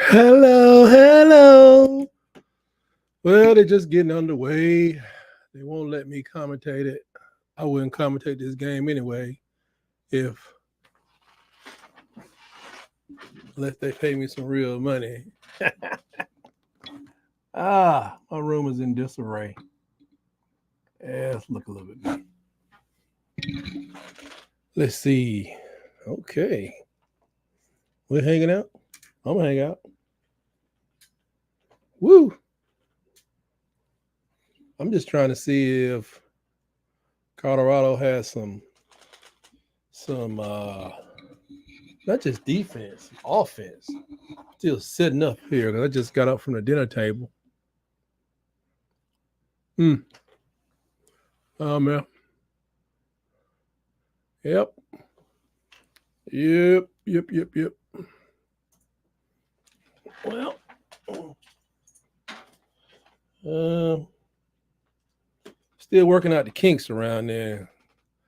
Hello, hello. Well, they're just getting underway. They won't let me commentate it. I wouldn't commentate this game anyway if unless they pay me some real money. My room is in disarray. Yeah, let's look a little bit. Let's see. Okay. We're hanging out. I'm gonna hang out. Woo! I'm just trying to see if Colorado has some not just defense, offense. Still sitting up here because I just got up from the dinner table. Man. Yep. Yep. Well, still working out the kinks around there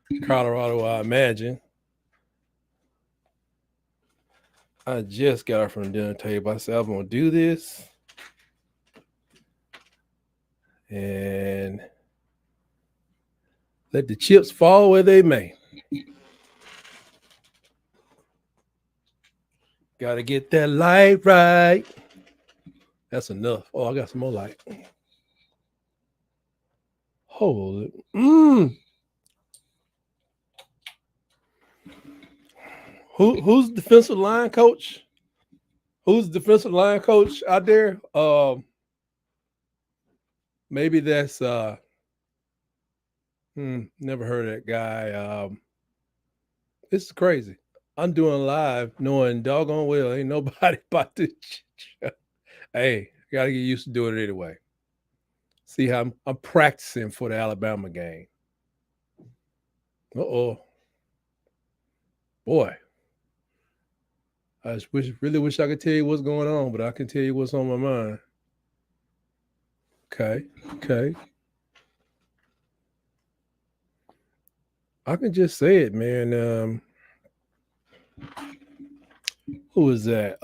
in Colorado, I imagine. I just got up from the dinner table. I said, I'm going to do this. And let the chips fall where they may. Got to get that light right. That's enough. Oh, I got some more light. Holy. Who's the defensive line coach? Who's the defensive line coach out there? Maybe that's never heard of that guy. This is crazy. I'm doing live knowing doggone well ain't nobody about to. Hey, gotta get used to doing it anyway. See how I'm practicing for the Alabama game. Uh-oh. Boy. I just really wish I could tell you what's going on, but I can tell you what's on my mind. Okay. I can just say it, man. Who is that?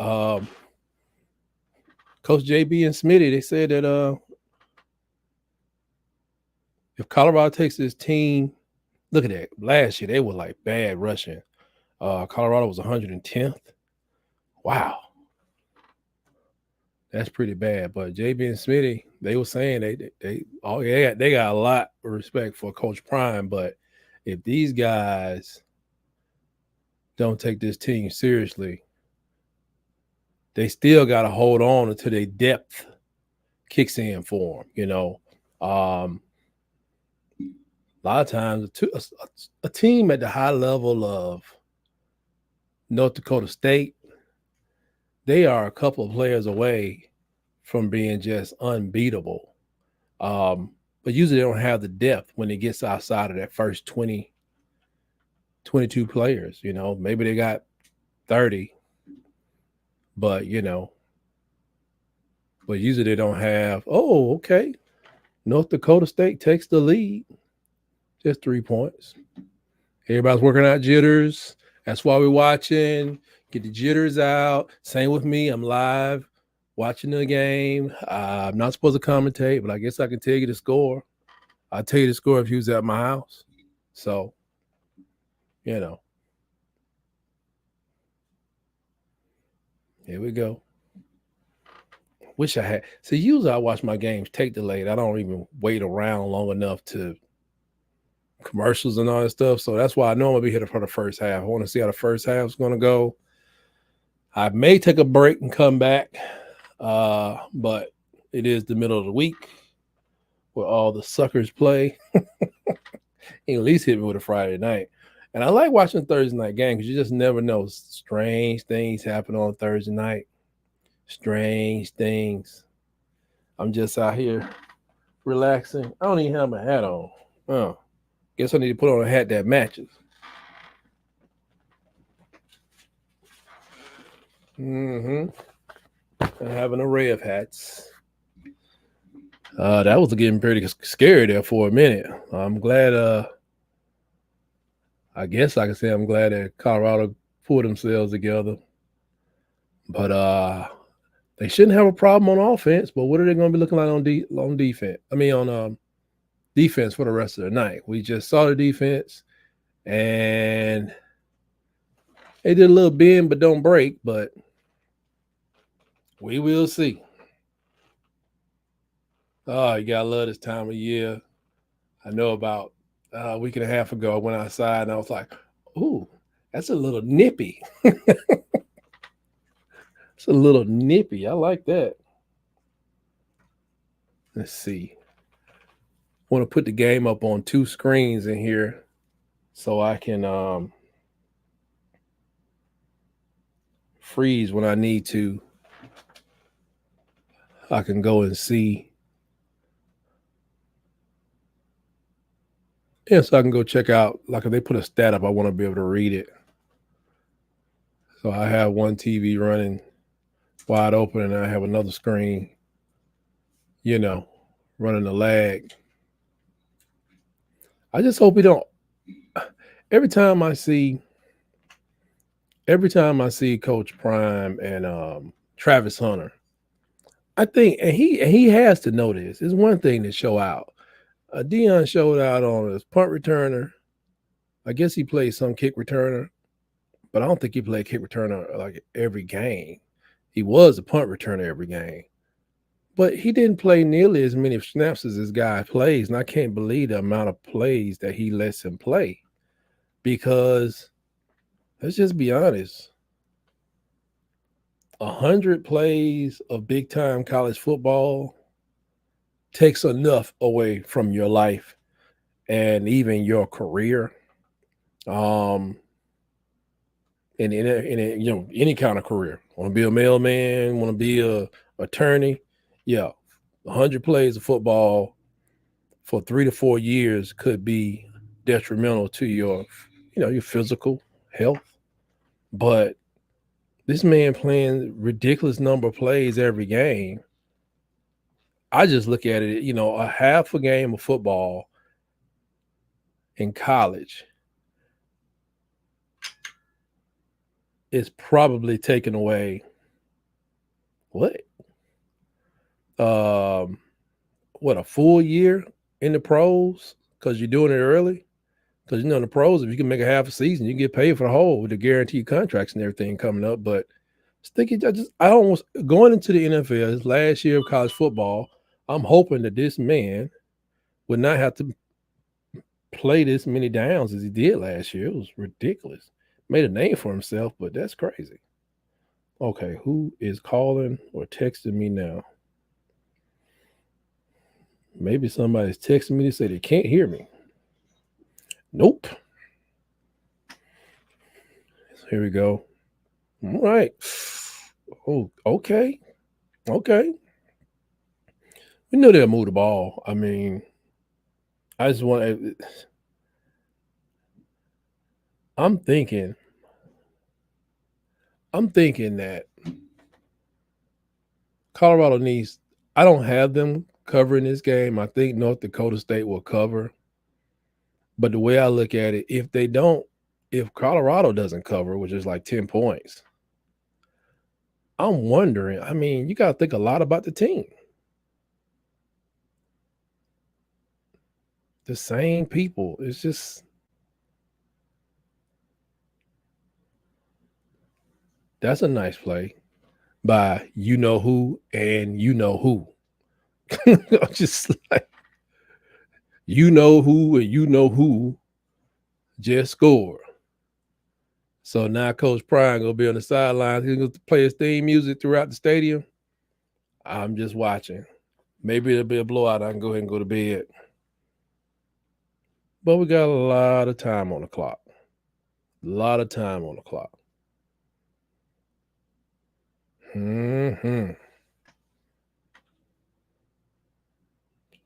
Coach JB and Smitty, they said that if Colorado takes this team, look at that. Last year they were like bad rushing. Colorado was 110th. Wow. That's pretty bad. But JB and Smitty, they were saying they got a lot of respect for Coach Prime, but if these guys don't take this team seriously, they still got to hold on until their depth kicks in for them. A lot of times a team at the high level of North Dakota State, they are a couple of players away from being just unbeatable. But usually they don't have the depth when it gets outside of that first 20, 22 players. Maybe they got 30, but usually they don't have, okay. North Dakota State takes the lead. Just 3 points. Everybody's working out jitters. That's why we're watching. Get the jitters out. Same with me. I'm live watching the game. I'm not supposed to commentate, but I guess I can tell you the score. I'll tell you the score if you was at my house. So, here we go. Wish I had. See, usually I watch my games tape delayed. I don't even wait around long enough to commercials and all that stuff. So that's why I know I'm going to be here for the first half. I want to see how the first half is going to go. I may take a break and come back, but it is the middle of the week where all the suckers play. At least hit me with a Friday night. And I like watching Thursday night game because you just never know. Strange things happen on Thursday night. Strange things. I'm just out here relaxing. I don't even have my hat on. Oh, guess I need to put on a hat that matches. I have an array of hats. That was getting pretty scary there for a minute. I'm glad. I guess I can say I'm glad that Colorado pulled themselves together. But They shouldn't have a problem on offense, but what are they going to be looking like on defense? I mean, on defense for the rest of the night. We just saw the defense, and they did a little bend but don't break. But we will see. Oh, you gotta love this time of year. I know about a week and a half ago, I went outside and I was like, "Ooh, that's a little nippy." It's a little nippy. I like that. Let's see. I want to put the game up on two screens in here so I can freeze when I need to. I can go and see. Yeah, so I can go check out. Like if they put a stat up, I want to be able to read it. So I have one TV running wide open, and I have another screen, running the lag. I just hope we don't. Every time I see Coach Prime and Travis Hunter, I think, and he has to know this. It's one thing to show out. Dion showed out on his punt returner. I guess he played some kick returner, but I don't think he played kick returner like every game. He was a punt returner every game, but he didn't play nearly as many snaps as this guy plays, and I can't believe the amount of plays that he lets him play. Because let's just be honest, 100 plays of big time college football takes enough away from your life and even your career. In any kind of career. Want to be a mailman, want to be a attorney. Yeah. 100 plays of football for 3 to 4 years could be detrimental to your physical health. But this man playing ridiculous number of plays every game. I just look at it, a half a game of football in college is probably taking away what? A full year in the pros because you're doing it early? Because in the pros, if you can make a half a season, you get paid for the whole with the guaranteed contracts and everything coming up. But I almost going into the NFL, his last year of college football, I'm hoping that this man would not have to play this many downs as he did last year. It was ridiculous. Made a name for himself, but that's crazy. Okay, who is calling or texting me now? Maybe somebody's texting me to say they can't hear me. Nope. Here we go. All right. Oh, okay. Okay. We know they'll move the ball. I mean, I just want to. I'm thinking that Colorado needs. I don't have them covering this game. I think North Dakota State will cover. But the way I look at it, if Colorado doesn't cover, which is like 10 points, I'm wondering. I mean, you got to think a lot about the team. The same people. It's just that's a nice play by you know who and you know who. Just like you know who and you know who just scored. So now Coach Prime gonna be on the sidelines. He's gonna play his theme music throughout the stadium. I'm just watching. Maybe it'll be a blowout. I can go ahead and go to bed. But we got a lot of time on the clock. A lot of time on the clock.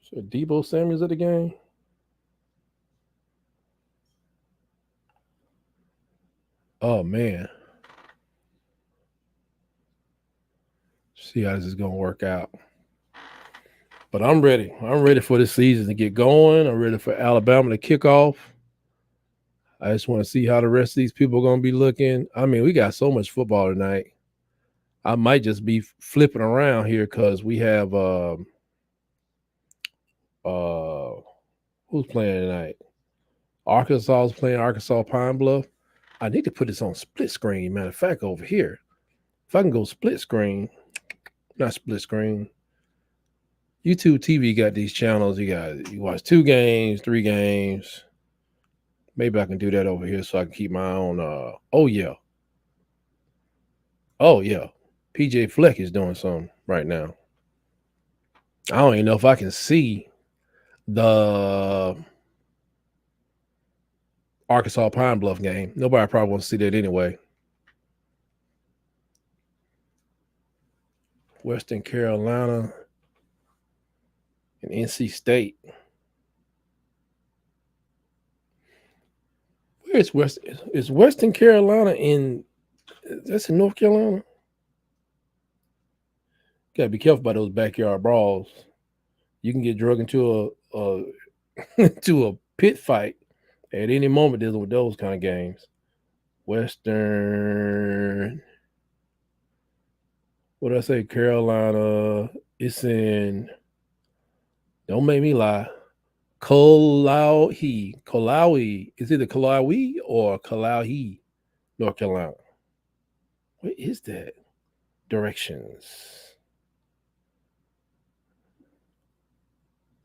So Debo Samuel's at the game? Oh man. See how this is gonna work out. But I'm ready. I'm ready for this season to get going. I'm ready for Alabama to kick off. I just want to see how the rest of these people are going to be looking. I mean, we got so much football tonight. I might just be flipping around here because we have uh who's playing tonight? Arkansas is playing Arkansas Pine Bluff. I need to put this on split screen. Matter of fact, over here, if I can go split screen, not split screen. YouTube TV got these channels. You watch 2 games, 3 games. Maybe I can do that over here so I can keep my own. Oh yeah, oh yeah. PJ Fleck is doing something right now. I don't even know if I can see the Arkansas Pine Bluff game. Nobody probably wants to see that anyway. Western Carolina and NC State. Where's West? Is Western Carolina in? That's in North Carolina. Gotta be careful about those backyard brawls. You can get drug into to a pit fight at any moment dealing with those kind of games. Western, what did I say? Carolina. It's in. Don't make me lie. Kalawi. Is it the Kalawi or Kalahi, North Carolina? What is that? Directions.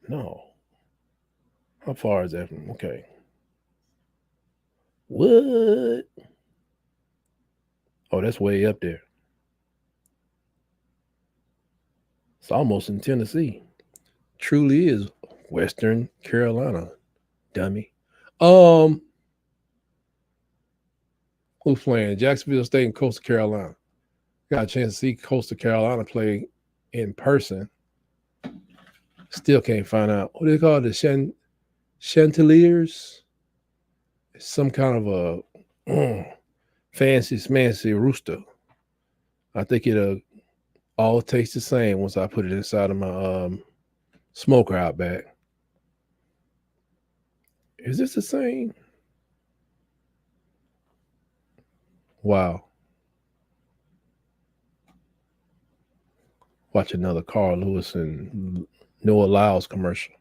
No. How far is that from? Okay. What? Oh, that's way up there. It's almost in Tennessee. Truly is Western Carolina, dummy. Who's playing? Jacksonville State and Coastal Carolina. Got a chance to see Coastal Carolina play in person. Still can't find out. What do they call it? The Chanticleers? It's some kind of a fancy rooster. I think it'll all taste the same once I put it inside of my smoker out back. Is this the same? Wow. Watch another Carl Lewis and Noah Lyles commercial.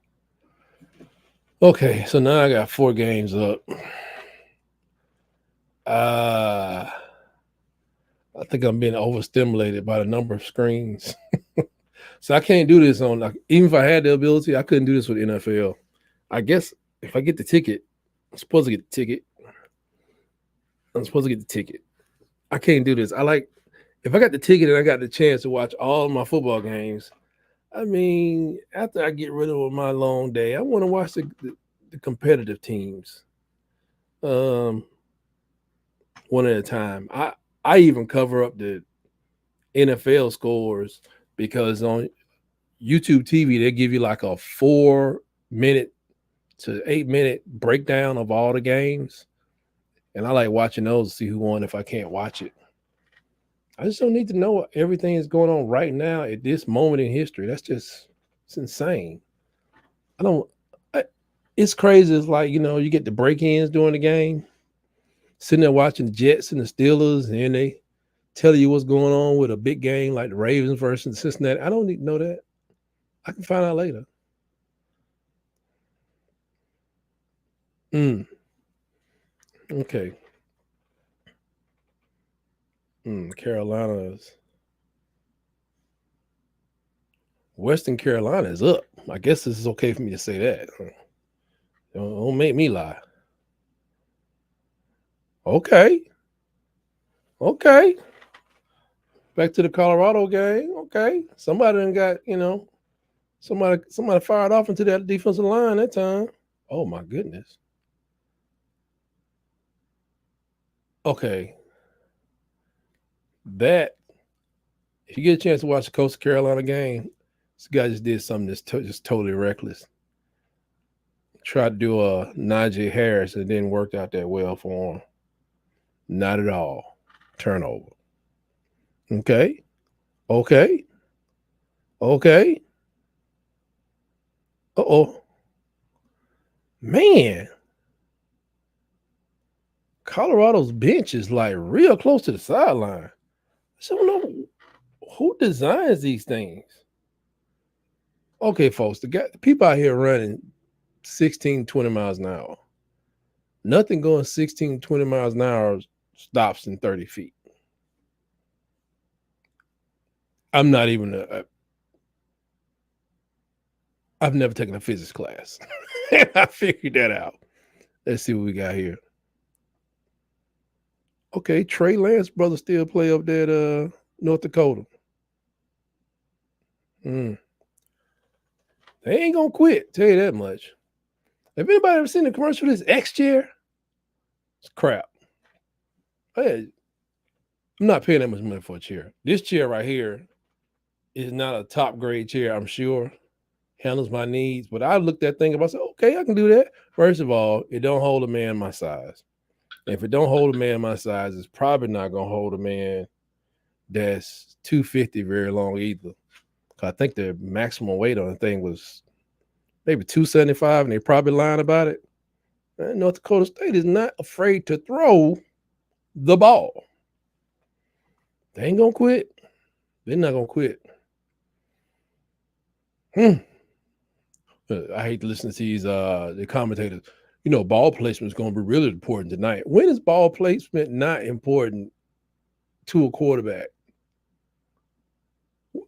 Okay, so now I got 4 games up. I think I'm being overstimulated by the number of screens. So I can't do this on, even if I had the ability, I couldn't do this with NFL. I guess if I get the ticket, I'm supposed to get the ticket. I can't do this. If I got the ticket and I got the chance to watch all my football games, I mean, after I get rid of my long day, I want to watch the competitive teams. One at a time. I even cover up the NFL scores because on YouTube TV they give you like a 4-minute to 8-minute breakdown of all the games, and I like watching those to see who won if I can't watch it. I just don't need to know everything that's going on right now at this moment in history. It's insane. It's crazy. It's like, you get the break-ins during the game, sitting there watching the Jets and the Steelers, and they tell you what's going on with a big game like the Ravens versus Cincinnati. I don't need to know that. I can find out later. Okay. Carolina's. Western Carolina is up. I guess this is okay for me to say that. Don't make me lie. Okay. Back to the Colorado game. Okay. Somebody done got, somebody fired off into that defensive line that time. Oh my goodness. Okay. That, if you get a chance to watch the Coastal Carolina game, this guy just did something that's just totally reckless. Tried to do a Najee Harris, and it didn't work out that well for him. Not at all. Turnover. Okay. Uh-oh. Man. Colorado's bench is like real close to the sideline. So no. Who designs these things? Okay, folks, the people out here running 16, 20 miles an hour. Nothing going 16, 20 miles an hour stops in 30 feet. I'm not even I've never taken a physics class. And I figured that out. Let's see what we got here. Okay, Trey Lance brother still play up there at North Dakota. Mm. They ain't gonna quit, tell you that much. Have anybody ever seen the commercial for this X chair? It's crap. Hey, I'm not paying that much money for a chair. This chair right here is not a top grade chair, I'm sure. Handles my needs, but I looked at that thing and I said, okay, I can do that. First of all, it don't hold a man my size. If it don't hold a man my size, it's probably not gonna hold a man that's 250 very long either. I think the maximum weight on the thing was maybe 275, and they probably lying about it. And North Dakota State is not afraid to throw the ball. They ain't gonna quit. They're not gonna quit. I hate to listen to these the commentators. You know, ball placement is going to be really important tonight. When is ball placement not important to a quarterback?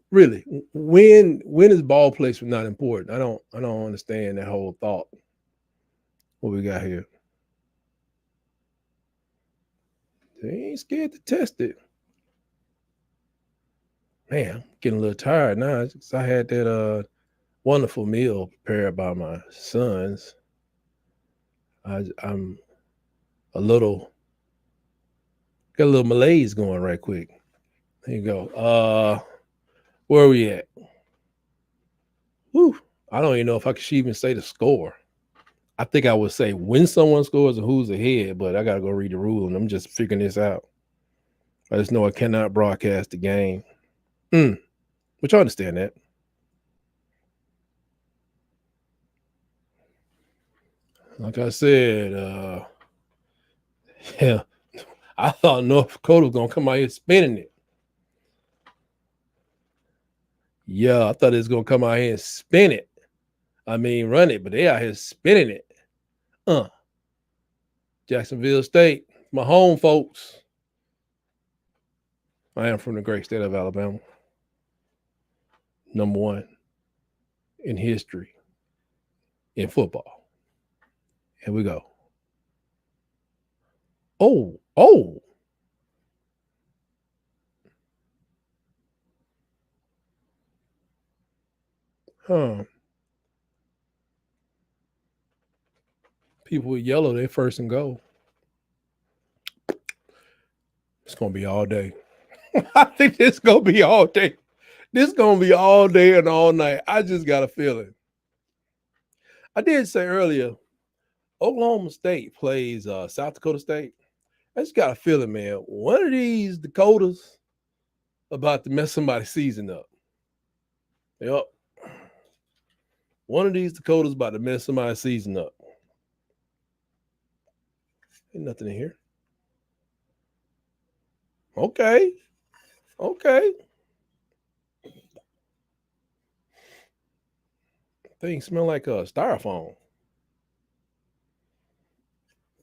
Really, when is ball placement not important? I don't understand that whole thought. What we got here? They ain't scared to test it. Man, I'm getting a little tired now. I had that wonderful meal prepared by my sons. I'm a little got a little malaise going right quick. There you go. Where are we at? Whew, I don't even know if I could even say the score. I think I would say when someone scores and who's ahead, but I gotta go read the rule and I'm just figuring this out. I just know I cannot broadcast the game. But you understand that. Like I said, yeah, I thought North Dakota was gonna come out here spinning it. Yeah, I thought it was gonna come out here and spin it. I mean, run it, but they out here spinning it. Jacksonville State, my home folks. I am from the great state of Alabama. Number one in history in football. Here we go. Oh. Huh. People with yellow, they first and goal. It's gonna be all day. I think it's gonna be all day. This gonna be all day and all night. I just got a feeling. I did say earlier, Oklahoma State plays South Dakota State. I just got a feeling, man. One of these Dakotas about to mess somebody's season up. Yep. One of these Dakotas about to mess somebody's season up. Ain't nothing in here. Okay. Things smell like a styrofoam.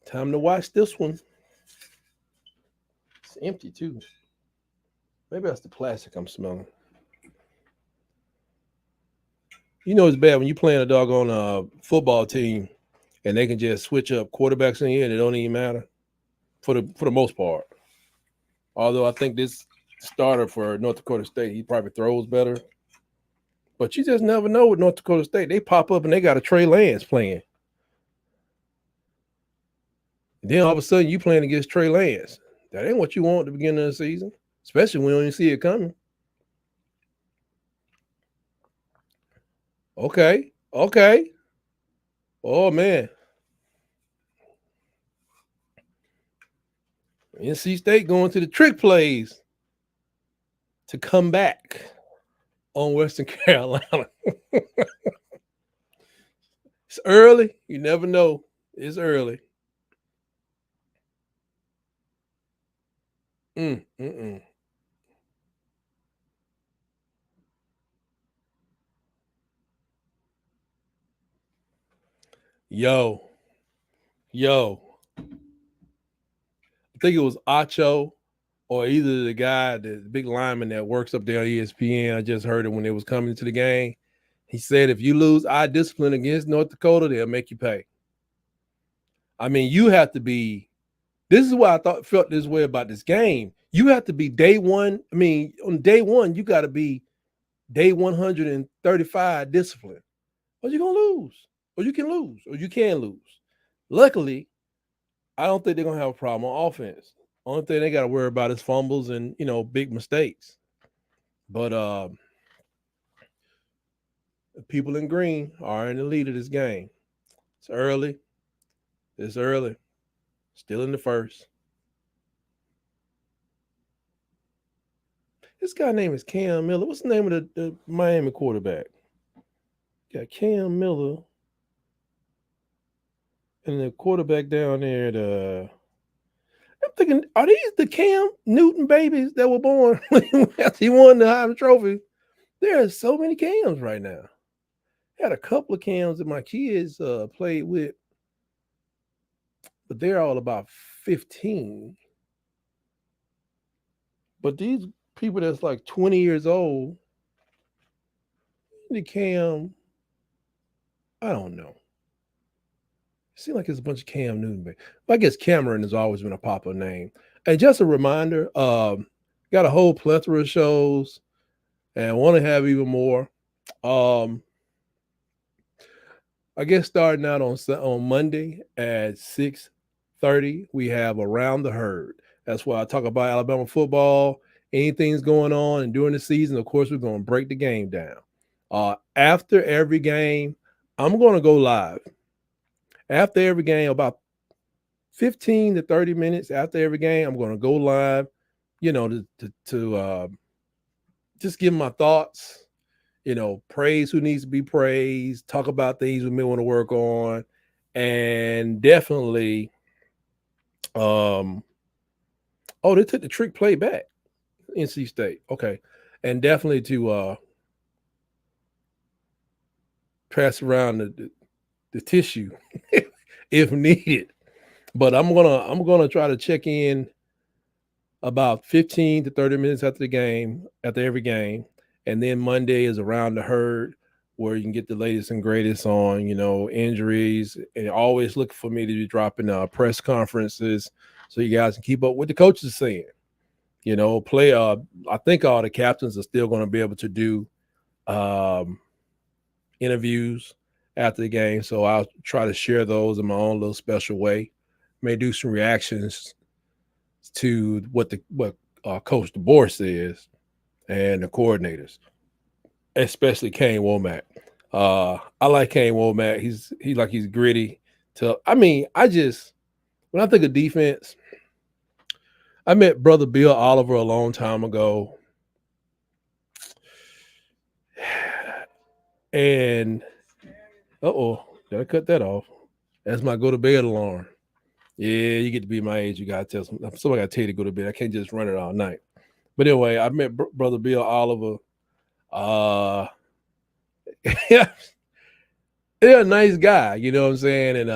Time to watch this one. It's empty too. Maybe that's the plastic I'm smelling. You know it's bad when you playing a doggone football team and they can just switch up quarterbacks in here and it don't even matter for the most part. Although I think this starter for North Dakota State, he probably throws better. But you just never know with North Dakota State. They pop up and they got a Trey Lance playing. And then all of a sudden you playing against Trey Lance. That ain't what you want at the beginning of the season, especially when you don't even see it coming. Okay. Oh man. NC State going to the trick plays to come back on Western Carolina. It's early. You never know. It's early. Yo, yo. I think it was Acho or either the guy, the big lineman that works up there on ESPN. I just heard it when it was coming to the game. He said if you lose eye discipline against North Dakota, they'll make you pay. I mean, you have to be. This is why I felt this way about this game. You have to be day one. I mean, on day one, you got to be day 135 discipline, or you're gonna lose, or you can lose, or you can lose. Luckily, I don't think they're gonna have a problem on offense. Only thing they got to worry about is fumbles and big mistakes. But the people in green are in the lead of this game. It's early. It's early. Still in the first. This guy name is Cam Miller. What's the name of the Miami quarterback? Got Cam Miller. And the quarterback down there, I'm thinking, are these the Cam Newton babies that were born after he won the Heisman Trophy? There are so many Cams right now. I had a couple of Cams that my kids played with, but they're all about 15. But these people that's like 20 years old, the Cam, I don't know. It seems like it's a bunch of Cam Newton. But I guess Cameron has always been a popular name. And just a reminder, got a whole plethora of shows and want to have even more. I guess starting out on Monday at 6:30, we have Around the Herd. That's why I talk about Alabama football, anything's going on, and during the season, of course, we're going to break the game down. After every game, I'm going to go live. After every game, about 15 to 30 minutes after every game, I'm going to go live, to just give my thoughts, praise who needs to be praised, talk about things we may want to work on, and definitely, they took the trick play back, NC State. Okay. And definitely to pass around the tissue if needed. But I'm gonna try to check in about 15 to 30 minutes after every game. And then Monday is Around the Herd, where you can get the latest and greatest on, injuries. And always look for me to be dropping press conferences so you guys can keep up with the coaches saying. I think all the captains are still going to be able to do interviews after the game. So I'll try to share those in my own little special way. May do some reactions to what Coach DeBoer says and the coordinators, especially Kane Womack. I like Kane Womack. He's gritty. When I think of defense, I met Brother Bill Oliver a long time ago. And did I cut that off? That's my go to bed alarm. Yeah, you get to be my age. You gotta tell somebody gotta tell you to go to bed. I can't just run it all night. But anyway, I met Brother Bill Oliver. Yeah, a nice guy, you know what I'm saying? And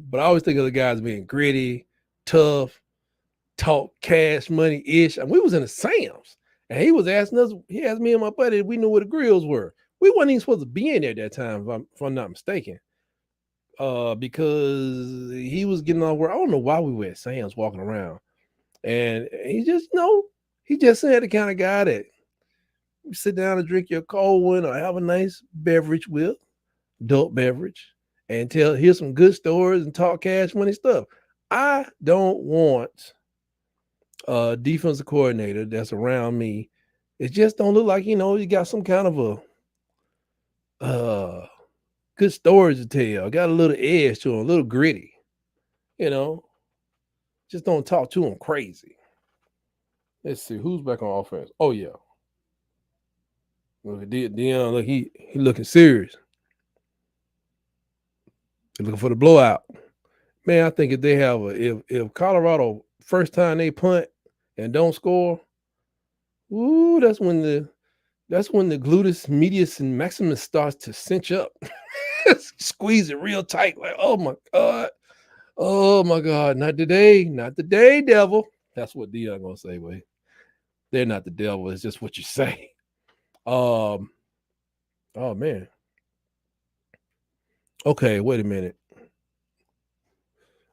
but I always think of the guys being gritty, tough, talk cash money ish. And we was in the Sam's, and he was asking us. He asked me and my buddy if we knew where the grills were. We weren't even supposed to be in there at that time, if I'm not mistaken. Because he was getting off work. I don't know why we were at Sam's walking around, and he just said the kind of guy that you sit down and drink your cold one or have a nice beverage with, adult beverage, and hear some good stories and talk cash money stuff. I don't want a defensive coordinator that's around me. It just don't look like, you got some kind of a good stories to tell. Got a little edge to him, a little gritty. Just don't talk to him crazy. Let's see who's back on offense. Oh yeah, look at Dion. Look, he looking serious. They're looking for the blowout. Man, I think if they have if Colorado first time they punt and don't score, ooh, that's when the gluteus medius and maximus starts to cinch up. Squeeze it real tight. Like, oh my God. Oh my God. Not today. Not today, devil. That's what Dion gonna say, Wait. They're not the devil. It's just what you say. Um, oh man. Okay, wait a minute.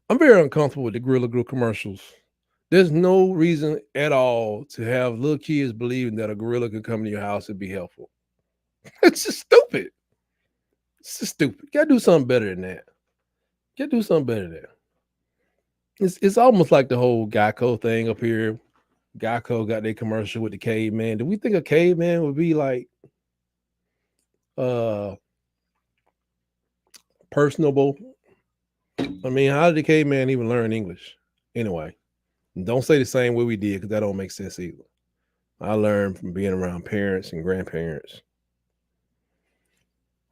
I'm very uncomfortable with the Gorilla Glue commercials. There's no reason at all to have little kids believing that a gorilla can come to your house and be helpful. It's just stupid. It's just stupid. You gotta do something better than that. You gotta do something better than that. It's almost like the whole Geico thing up here. Geico got their commercial with the caveman. Do we think a caveman would be like uh personable? I mean, how did the caveman even learn English? Anyway, don't say the same way we did because that don't make sense either. I learned from being around parents and grandparents.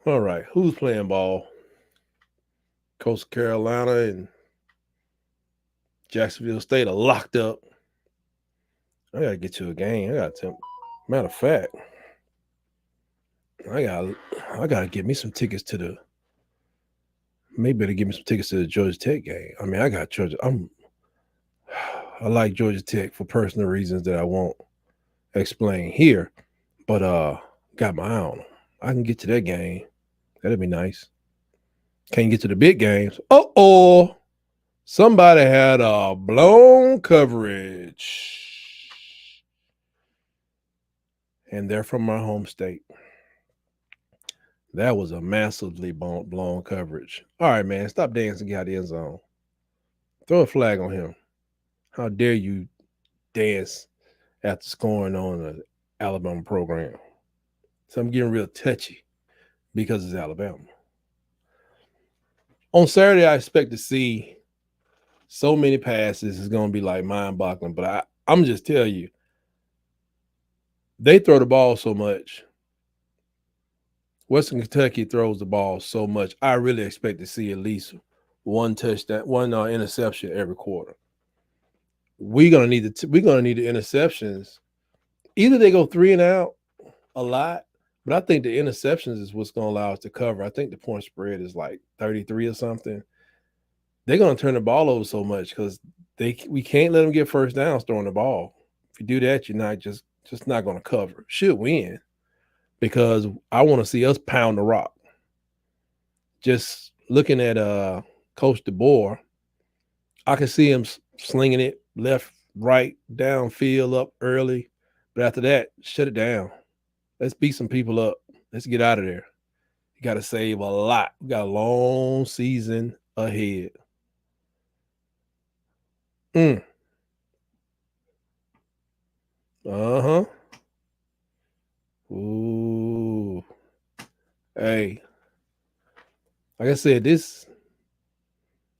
All right, who's playing ball? Coastal Carolina and Jacksonville State are locked up. I gotta get to a game. I got to. Matter of fact, I gotta get me some tickets to the. Maybe to give me some tickets to the Georgia Tech game. I mean, I got Georgia. I like Georgia Tech for personal reasons that I won't explain here, but got my eye on them. I can get to that game. That'd be nice. Can't get to the big games. Oh, somebody had a blown coverage, and they're from my home state. That was a massively blown coverage. All right, man, stop dancing, get out of the end zone. Throw a flag on him. How dare you dance after scoring on an Alabama program? So I'm getting real touchy because it's Alabama. On Saturday, I expect to see so many passes. It's going to be like mind-boggling. But I'm just telling you, they throw the ball so much. Western Kentucky throws the ball so much. I really expect to see at least one touchdown, one interception every quarter. We're gonna need the interceptions. Either they go 3 and out a lot, but I think the interceptions is what's gonna allow us to cover. I think the point spread is like 33 or something. They're gonna turn the ball over so much because we can't let them get first downs throwing the ball. If you do that, you're not just not gonna cover. Should win because I want to see us pound the rock. Just looking at Coach DeBoer, I can see him slinging it left, right, downfield, up early. But after that, shut it down. Let's beat some people up. Let's get out of there. You got to save a lot. We got a long season ahead. Uh-huh. Ooh. Hey. Like I said,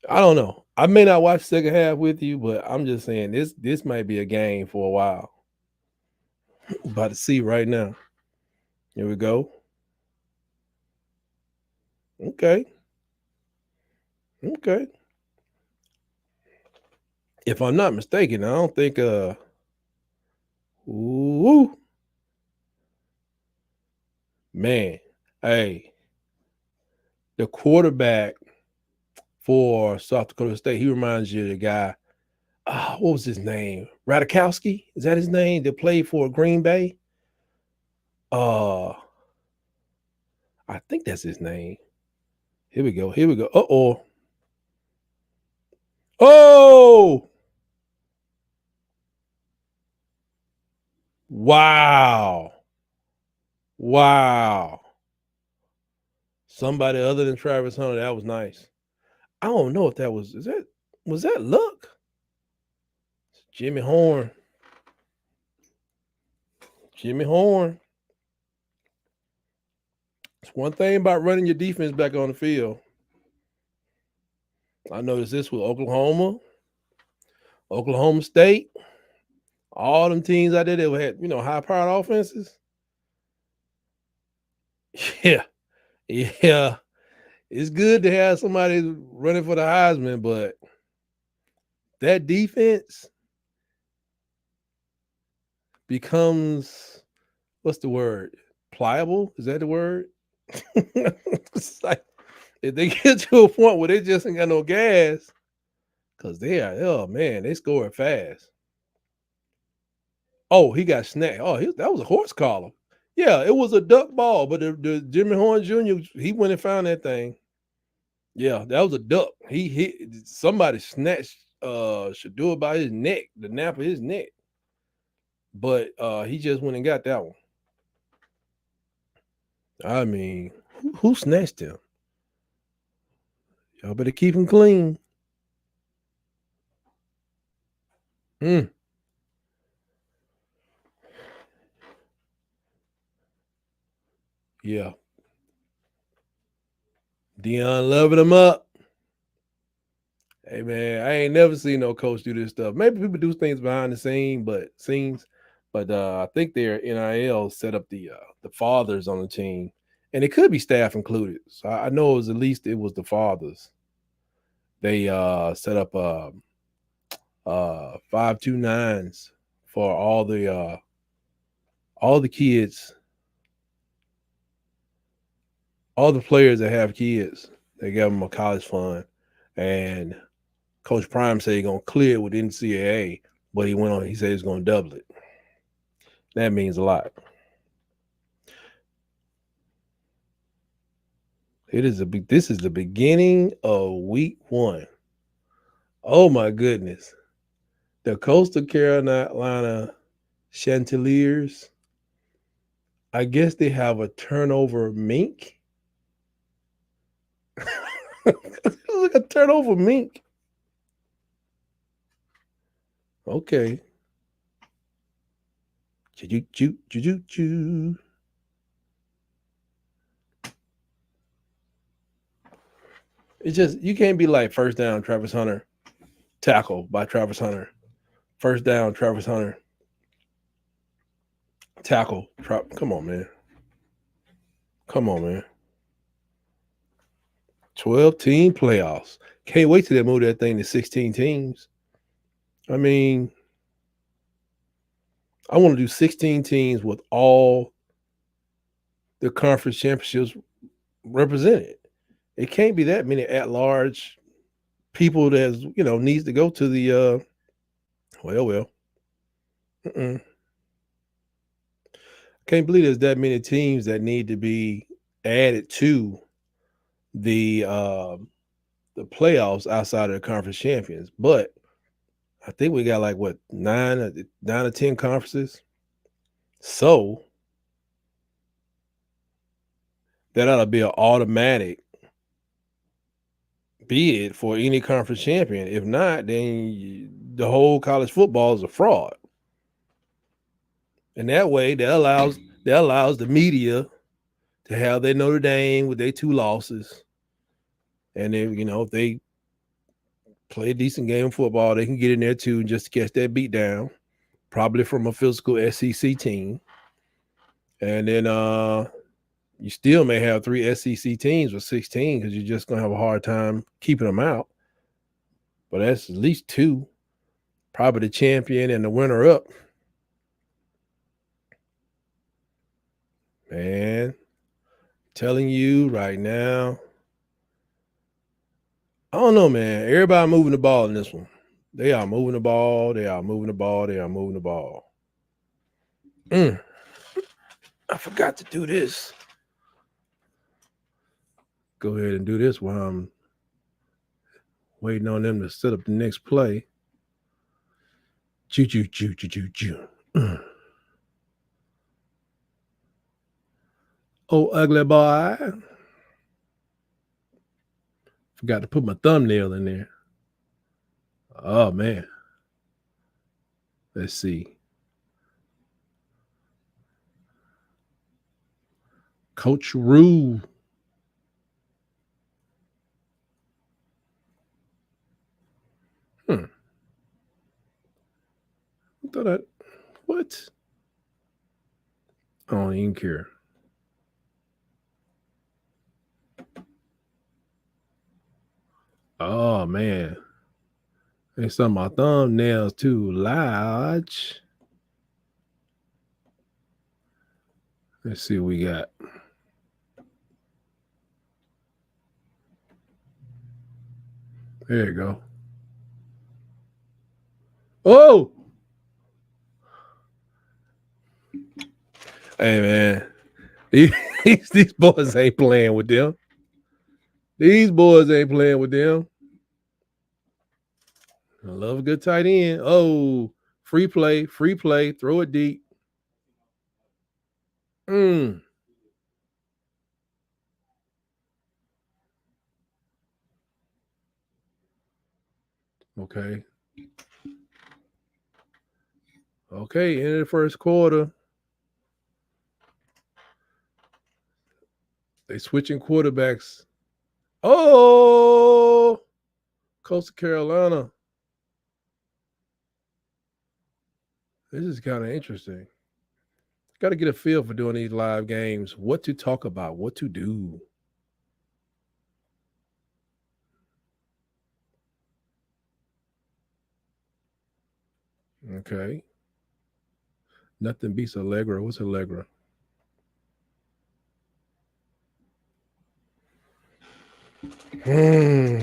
I don't know. I may not watch second half with you, but I'm just saying this might be a game for a while. About to see right now. Here we go. Okay. If I'm not mistaken, I don't think ooh man. Hey, the quarterback for South Dakota State, he reminds you of the guy. What was his name? Radikowski? Is that his name? That played for Green Bay? I think that's his name. Here we go. Uh-oh. Oh! Wow. Somebody other than Travis Hunter, that was nice. I don't know if that was that Luck? Jimmy Horn. It's one thing about running your defense back on the field. I noticed this with Oklahoma State, all them teams out there that had, high-powered offenses. Yeah. It's good to have somebody running for the Heisman, but that defense becomes, what's the word? Pliable? Is that the word? It's like If they get to a point where they just ain't got no gas, because they are, oh man, they scoring fast. Oh, he got snagged. Oh, that was a horse collar. Yeah, it was a duck ball, but the Jimmy Horn Jr. he went and found that thing. Yeah, that was a duck. He hit somebody snatched Shador by his neck, the nape of his neck. But he just went and got that one. I mean, who snatched him? Y'all better keep him clean. Mm, yeah. Dion loving him up. Hey man, I ain't never seen no coach do this stuff. Maybe people do things behind the scenes, but I think their NIL set up the fathers on the team, and it could be staff included. So I know it was at least it was the fathers. They set up 529s for all the kids, all the players that have kids. They gave them a college fund, and Coach Prime said he's gonna clear it with NCAA, but he went on. He said he's gonna double it. That means a lot. This is the beginning of week 1. Oh my goodness. The Coastal Carolina Chanticleers, I guess they have a turnover mink. Look a turnover mink. Okay. Choo choo choo choo choo. It's just you can't be like first down Travis Hunter, tackle by Travis Hunter. First down Travis Hunter, tackle. Come on, man. Come on, man. 12-team playoffs. Can't wait till they move that thing to 16 teams. I mean, I want to do 16 teams with all the conference championships represented. It can't be that many at large people that needs to go to the well. Mm-mm. Can't believe there's that many teams that need to be added to the playoffs outside of the conference champions. But I think we got like what nine or 10 conferences. So that ought to be an automatic bid for any conference champion. If not, then the whole college football is a fraud. And that way, that allows the media to have their Notre Dame with their 2 losses, and then if they play a decent game of football, they can get in there too and just catch that beat down, probably from a physical SEC team. And then you still may have 3 SEC teams with 16 because you're just gonna have a hard time keeping them out. But that's at least 2, probably the champion and the runner up. Man, telling you right now, I don't know, man. Everybody moving the ball in this one. They are moving the ball. They are moving the ball. They are moving the ball. I forgot to do this. Go ahead and do this while I'm waiting on them to set up the next play. Choo choo choo choo choo choo. Oh, ugly boy. Forgot to put my thumbnail in there. Oh, man. Let's see. Coach Rue. I thought what? I don't even care. Oh, man. And some of my thumbnails too large. Let's see what we got. There you go. Oh, hey man, these boys ain't playing with them. These boys ain't playing with them. I love a good tight end. Oh, free play, throw it deep. Mm. Okay. Okay, in the first quarter, they switching quarterbacks. Oh, Coastal Carolina. This is kind of interesting. Got to get a feel for doing these live games. What to talk about, what to do. Okay. Nothing beats Allegra. What's Allegra?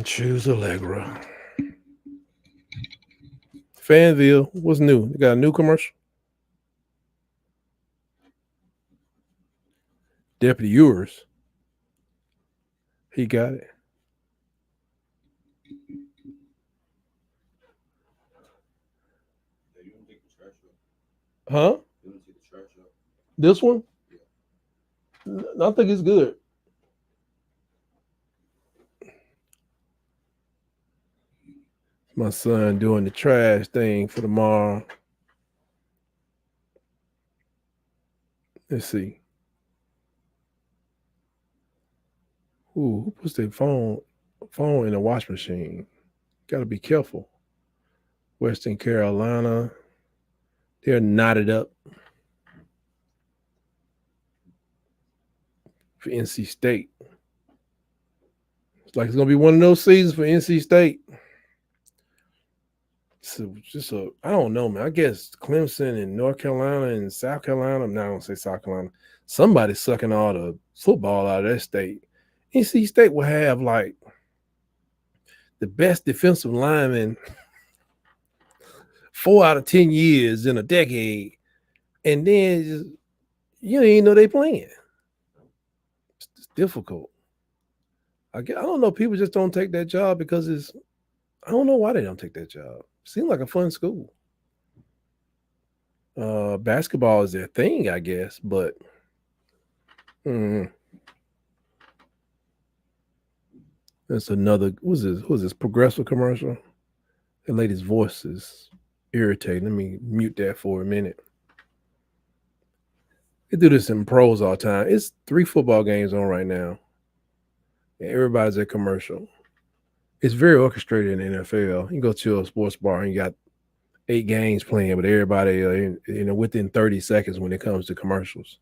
Choose Allegra. Fanville. What's new? They got a new commercial. Deputy Ewers. He got it. Huh? This one? I think it's good. My son doing the trash thing for tomorrow. Let's see. Ooh, who puts their phone in a wash machine? Got to be careful. Western Carolina. They're knotted up for NC State. It's like it's gonna be one of those seasons for NC State. So just I don't know, man. I guess Clemson and North Carolina and South Carolina. No, I don't say South Carolina. Somebody's sucking all the football out of that state. NC State will have like the best defensive lineman 4 out of 10 years in a decade, and then just, you don't even know they playing. It's difficult. I don't know. People just don't take that job because it's. I don't know why they don't take that job. Seems like a fun school. Basketball is their thing, I guess, but that's another. What's this progressive commercial? That lady's voice is irritating. Let me mute that for a minute. They do this in pros all the time. It's 3 football games on right now. And everybody's at commercial. It's very orchestrated in the NFL. You can go to a sports bar and you got 8 games playing, but everybody within 30 seconds when it comes to commercials.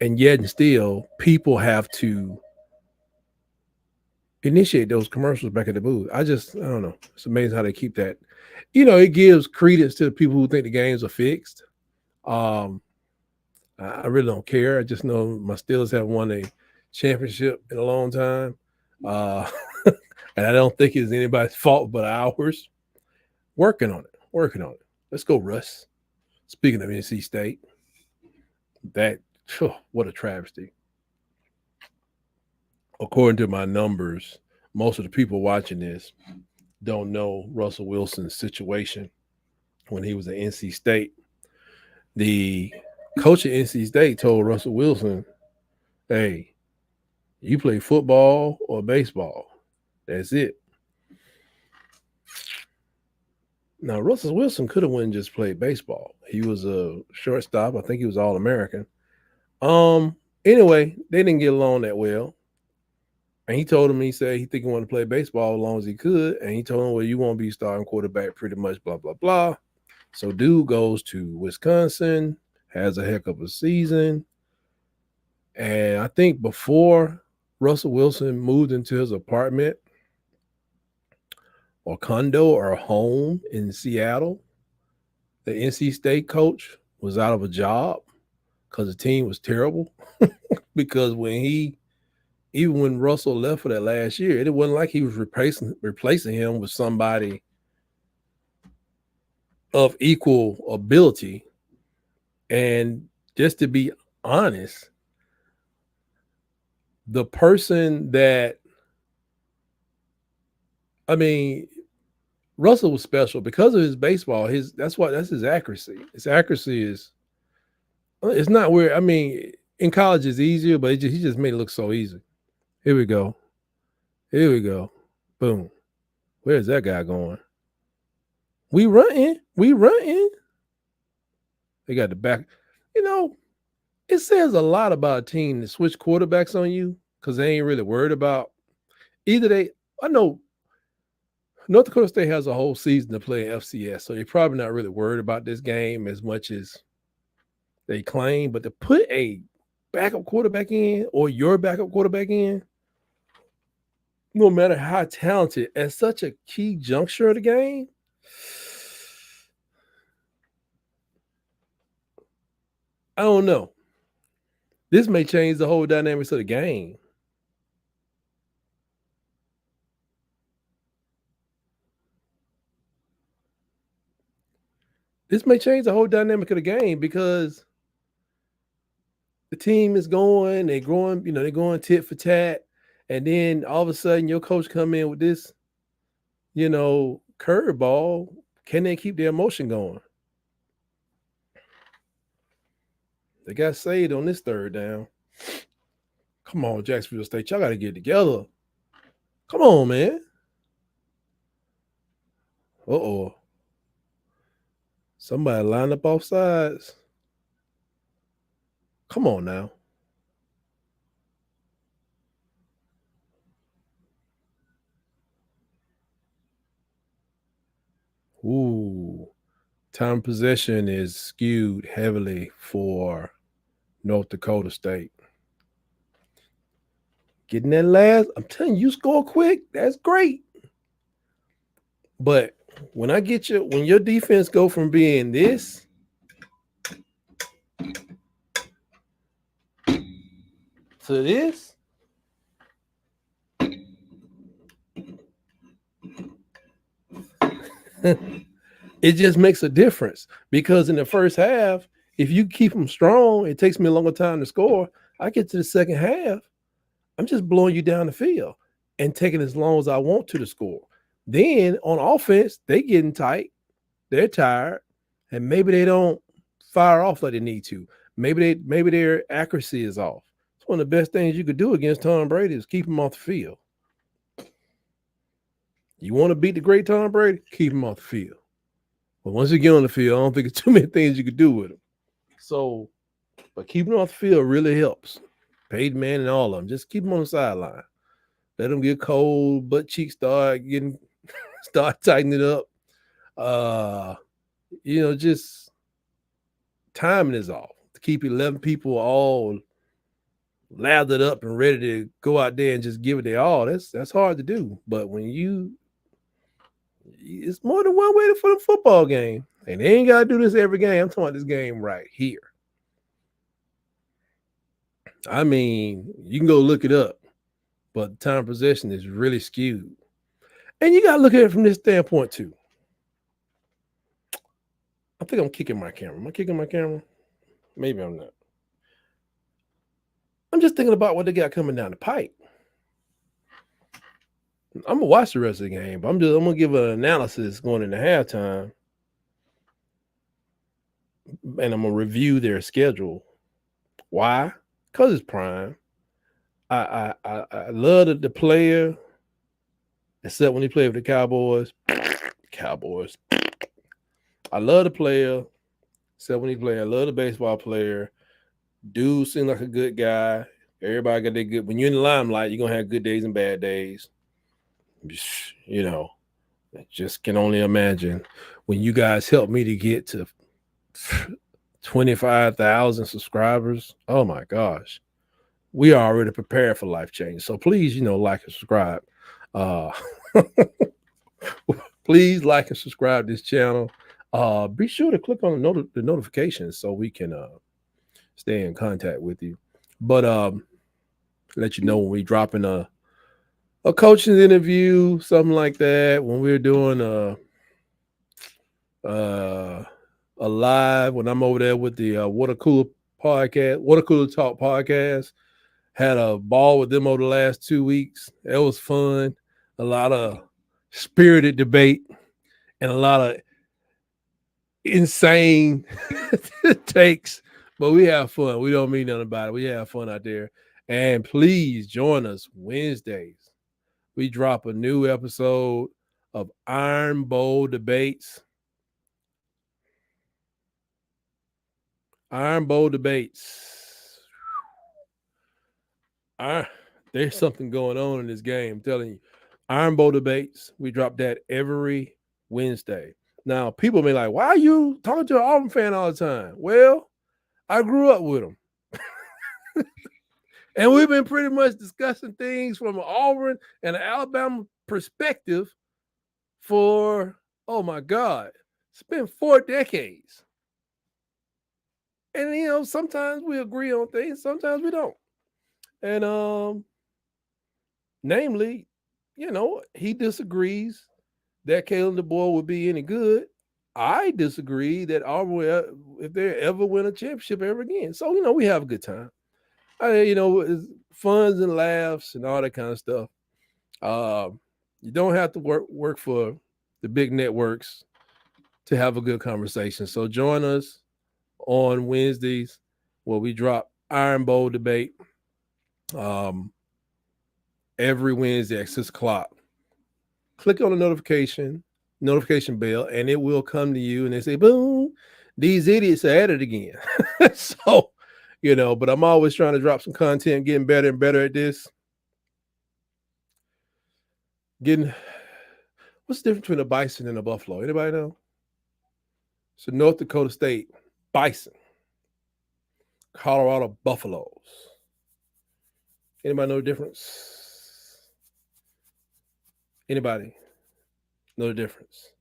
And yet and still, people have to initiate those commercials back at the booth. I don't know. It's amazing how they keep that. It gives credence to the people who think the games are fixed. I really don't care. I just know my Steelers have won a championship in a long time. And I don't think it's anybody's fault but ours. Working on it. Let's go, Russ. Speaking of NC State, what a travesty. According to my numbers, most of the people watching this don't know Russell Wilson's situation when he was at NC State. The coach at NC State told Russell Wilson, hey, you play football or baseball. That's it. Now, Russell Wilson could have went and just played baseball. He was a shortstop. I think he was All-American. Anyway, they didn't get along that well. And he told him, he said he think he wanted to play baseball as long as he could. And he told him, well, you won't be starting quarterback pretty much, blah, blah, blah. So dude goes to Wisconsin, has a heck of a season. And I think before Russell Wilson moved into his apartment or condo or home in Seattle, the NC State coach was out of a job because the team was terrible. Because when he even when Russell left for that last year, it wasn't like he was replacing him with somebody of equal ability. And just to be honest, the person that I mean, Russell was special because of his baseball. That's his accuracy. His accuracy is it's not where I mean in college it's easier, but he just made it look so easy. Here we go. Here we go. Boom. Where's that guy going? We running. We running. They got the back. You know, it says a lot about a team to switch quarterbacks on you because they ain't really worried about either they. I know North Dakota State has a whole season to play in FCS, so they're probably not really worried about this game as much as they claim. But to put a backup quarterback in or your backup quarterback in, no matter how talented, at such a key juncture of the game, I don't know. This may change the whole dynamics of the game. This may change the whole dynamic of the game because the team is going, they're growing, they're going tit for tat, and then all of a sudden your coach come in with this, curveball. Can they keep their emotion going? They got saved on this third down. Come on, Jacksonville State, y'all got to get together. Come on, man. Uh-oh. Somebody lined up off sides. Come on now. Ooh. Time possession is skewed heavily for North Dakota State. Getting that last, I'm telling you, score quick. That's great. But when your defense go from being this to this, it just makes a difference because in the first half, if you keep them strong, it takes me a longer time to score. I get to the second half, I'm just blowing you down the field and taking as long as I want to score. Then on offense, they getting tight, they're tired, and maybe they don't fire off like they need to. Maybe their accuracy is off. It's one of the best things you could do against Tom Brady is keep him off the field. You want to beat the great Tom Brady? Keep him off the field. But once you get on the field, I don't think there's too many things you could do with him. So, but keeping him off the field really helps. Peyton Manning and all of them. Just keep him on the sideline. Let them get cold, butt cheeks start tightening it up. Just timing is off. To keep 11 people all lathered up and ready to go out there and just give it their all, that's hard to do. But when it's more than one way for the football game. And they ain't got to do this every game. I'm talking about this game right here. I mean, you can go look it up, but the time possession is really skewed. And you got to look at it from this standpoint, too. I think I'm kicking my camera. Am I kicking my camera? Maybe I'm not. I'm just thinking about what they got coming down the pipe. I'm gonna watch the rest of the game, but I'm gonna give an analysis going into halftime, and I'm gonna review their schedule. Why? Because it's prime. I love the player, except when he played with the Cowboys. Cowboys. I love the player, except when he played. I love the baseball player. Dude seems like a good guy. Everybody got their good. When you're in the limelight, you're gonna have good days and bad days. I just can only imagine when you guys helped me to get to 25,000 subscribers. Oh my gosh, we are already prepared for life change. So please, like and subscribe. Please like and subscribe to this channel. Be sure to click on the notifications so we can stay in contact with you. But let you know when we dropping a coaching interview, something like that. When we're doing uh, a live, when I'm over there with the Water Cooler Talk podcast. Had a ball with them over the last 2 weeks. It was fun. A lot of spirited debate and a lot of insane takes, but we have fun. We don't mean nothing about it. We have fun out there. And please join us Wednesdays. We drop a new episode of Iron Bowl Debates. Iron Bowl Debates. There's something going on in this game. I'm telling you. Iron Bowl Debates. We drop that every Wednesday. Now, people may like, why are you talking to an Auburn fan all the time? Well, I grew up with them. And we've been pretty much discussing things from an Auburn and an Alabama perspective for, oh my God, it's been 4 decades. And, you know, sometimes we agree on things, sometimes we don't. And, namely, you know, he disagrees that Kalen DeBoer would be any good. I disagree that Auburn will, if they ever win a championship ever again. So, you know, we have a good time. You know, it's funs and laughs and all that kind of stuff. You don't have to work for the big networks to have a good conversation. So join us on Wednesdays where we drop Iron Bowl Debate every Wednesday at 6 o'clock. Click on the notification bell, and it will come to you, and they say, boom, these idiots are at it again. So, you know, but I'm always trying to drop some content, getting better and better at this. What's the difference between a bison and a buffalo? Anybody know? So North Dakota State, bison. Colorado buffaloes. Anybody know the difference? Anybody know the difference?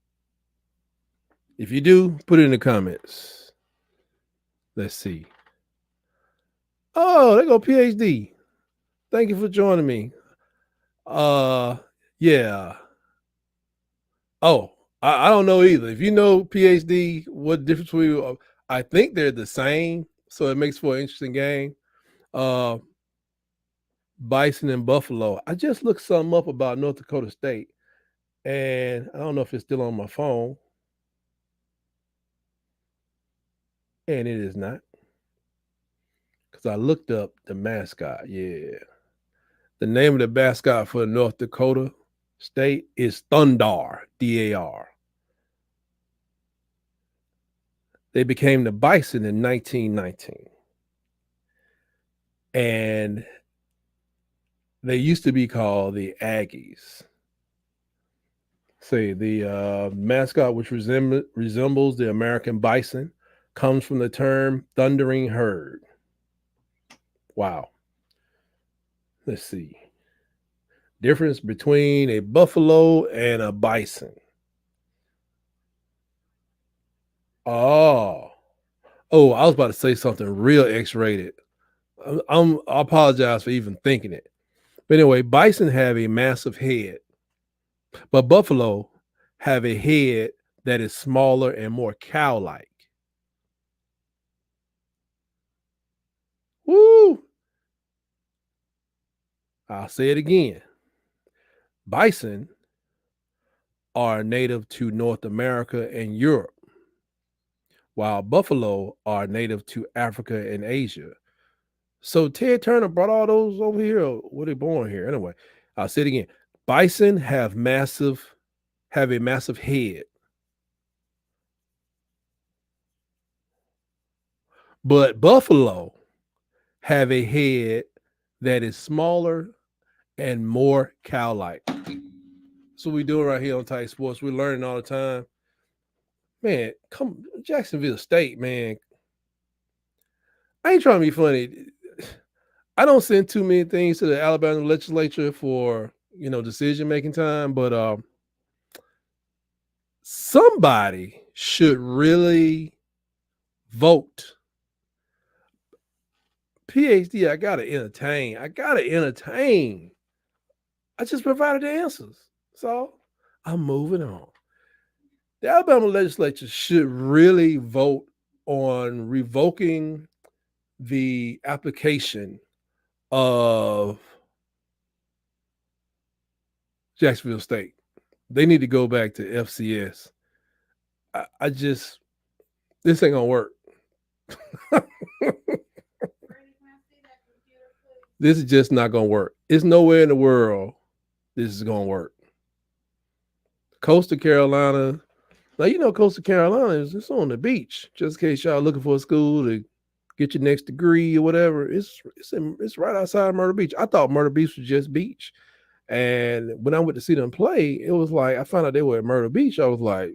If you do, put it in the comments. Let's see. Oh, there go PhD. Thank you for joining me. Yeah. Oh, I don't know either. If you know PhD, what the difference between I think they're the same, so it makes for an interesting game. Bison and Buffalo. I just looked something up about North Dakota State, and I don't know if it's still on my phone. And it is not. Because I looked up the mascot. Yeah. The name of the mascot for North Dakota State is Thundar, D-A-R. They became the Bison in 1919. And they used to be called the Aggies. Say the mascot, which resembles the American bison, comes from the term thundering herd. Wow. Let's see. Difference between a buffalo and a bison. I was about to say something real X-rated. I apologize for even thinking it. But anyway, bison have a massive head, but buffalo have a head that is smaller and more cow-like. Woo! I'll say it again. Bison are native to North America and Europe, while buffalo are native to Africa and Asia. So Ted Turner brought all those over here. Or were they born here? Anyway, I'll say it again. Bison have a massive head, but buffalo have a head that is smaller and more cow-like. That's what we doing right here on Tight Sports. We're learning all the time. Man, come Jacksonville State, man. I ain't trying to be funny. I don't send too many things to the Alabama legislature for, you know, decision-making time, but somebody should really vote. PhD, I gotta entertain. I gotta entertain. I just provided the answers. So I'm moving on. The Alabama legislature should really vote on revoking the application of Jacksonville State. They need to go back to FCS. I just, this ain't gonna work. This is just not gonna work. It's nowhere in the world this is gonna work. Coastal Carolina, now you know Coastal Carolina is it's on the beach. Just in case y'all looking for a school to get your next degree or whatever, it's right outside Myrtle Beach. I thought Myrtle Beach was just beach. And when I went to see them play, it was like I found out they were at Myrtle Beach. I was like,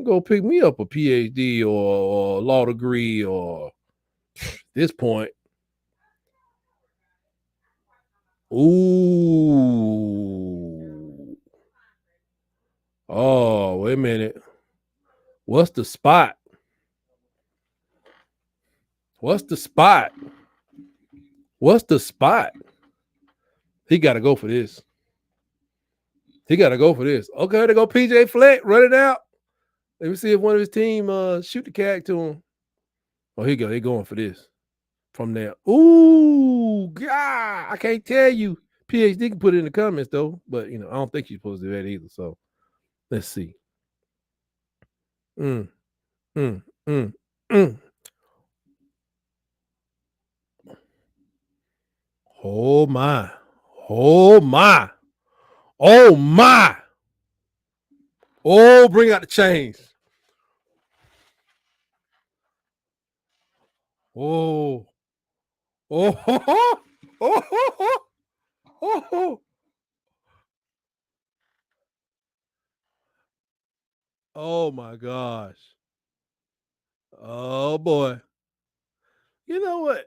go pick me up a PhD or a law degree or this point. Ooh. Oh, wait a minute. What's the spot? What's the spot? What's the spot? He got to go for this. He got to go for this. Okay, they go PJ Fleck, run it out. Let me see if one of his team shoot the cat to him. Oh, here you go. They going for this. From there. Ooh, God. I can't tell you. PhD can put it in the comments, though. But, I don't think you're supposed to do that either. So, let's see. Mm. Oh, my. Oh, my. Oh, my. Oh, bring out the chains. Oh. Oh. Oh. Oh. Oh. Oh, my gosh. Oh, boy. You know what?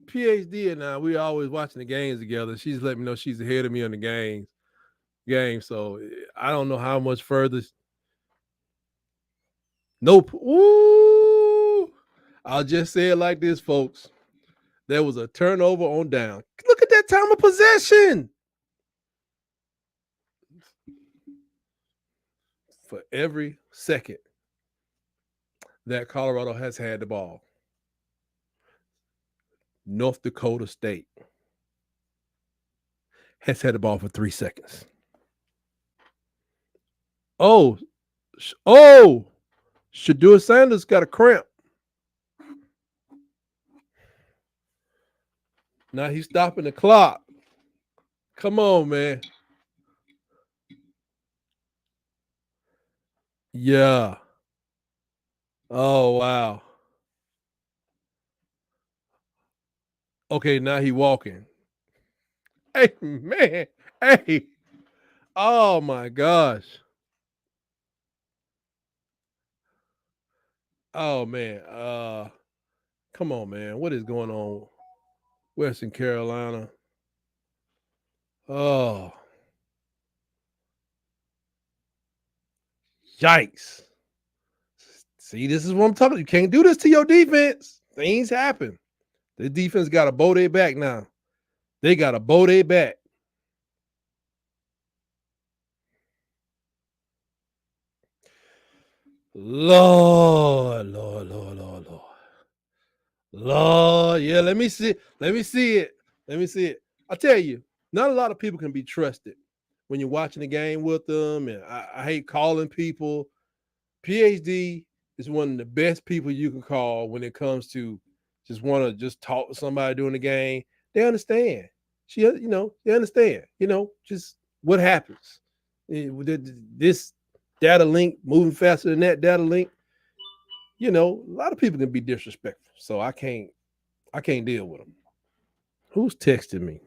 PhD and I, we always watching the games together. She's letting me know she's ahead of me on the game. So I don't know how much further. Nope. Ooh. I'll just say it like this, folks. There was a turnover on down. Look at that time of possession. For every second that Colorado has had the ball, North Dakota State has had the ball for 3 seconds. Oh, Shedeur Sanders got a cramp. Now he's stopping the clock. Come on, man. Yeah. Oh, wow. Okay, now he walking. Hey, man. Hey. Oh, my gosh. Oh, man. Come on, man. What is going on? Western Carolina. Oh. Yikes. See, this is what I'm talking about. You can't do this to your defense. Things happen. The defense got to bow their back now. They got to bow their back. Lord. Lord, yeah, let me see it. I tell you, not a lot of people can be trusted when you're watching the game with them. And I hate calling people. PhD is one of the best people you can call when it comes to just want to just talk to somebody during the game. They understand. They understand, just what happens. This data link moving faster than that data link. A lot of people can be disrespectful. So I can't deal with them. Who's texting me?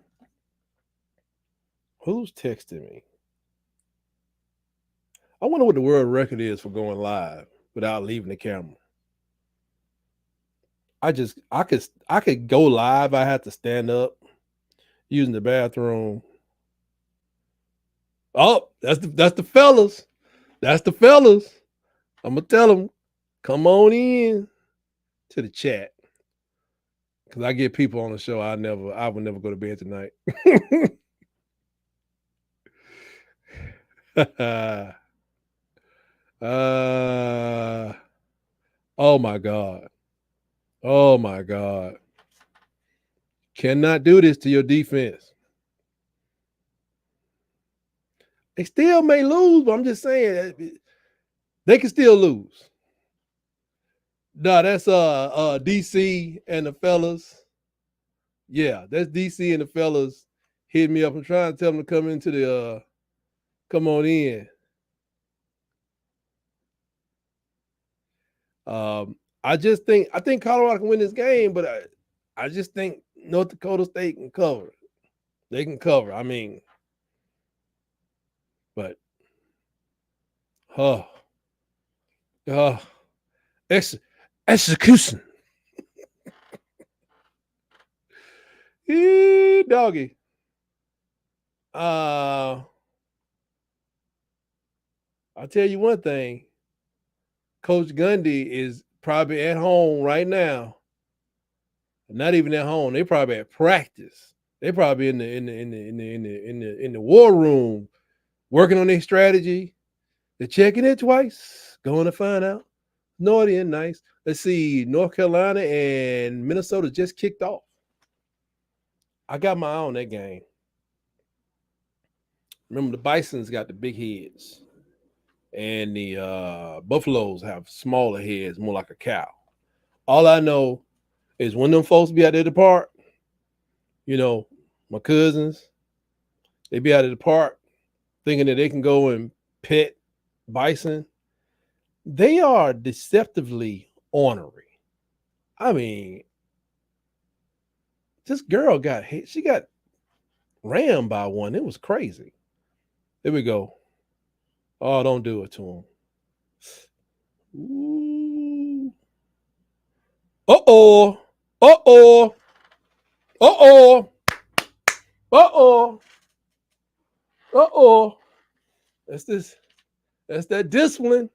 I wonder what the world record is for going live without leaving the camera. I could go live. I had to stand up using the bathroom. Oh, that's the fellas. That's the fellas. I'm gonna tell them, come on in to the chat. Because I get people on the show. I would never go to bed tonight. uh, oh my God. Oh my God. Cannot do this to your defense. They still may lose, but I'm just saying they can still lose. No, that's DC and the fellas. Yeah, that's DC and the fellas hit me up. I'm trying to tell them to come into the come on in. I think Colorado can win this game, but I just think North Dakota State can cover. They can cover. I mean, but execution. Doggy. I'll tell you one thing. Coach Gundy is probably at home right now. Not even at home. They probably at practice. They probably in the war room working on their strategy. They're checking it twice. Going to find out. Naughty and nice. Let's see. North Carolina and Minnesota just kicked off. I got my eye on that game. Remember, the Bisons got the big heads, and the Buffaloes have smaller heads, more like a cow. All I know is when them folks be out there at the park, my cousins, they be out at the park thinking that they can go and pet bison. They are deceptively ornery. I mean, this girl got hit. She got rammed by one. It was crazy. There we go. Oh, don't do it to him. Ooh. Uh-oh. Uh-oh. Uh-oh. Uh-oh. Uh-oh. That's that discipline.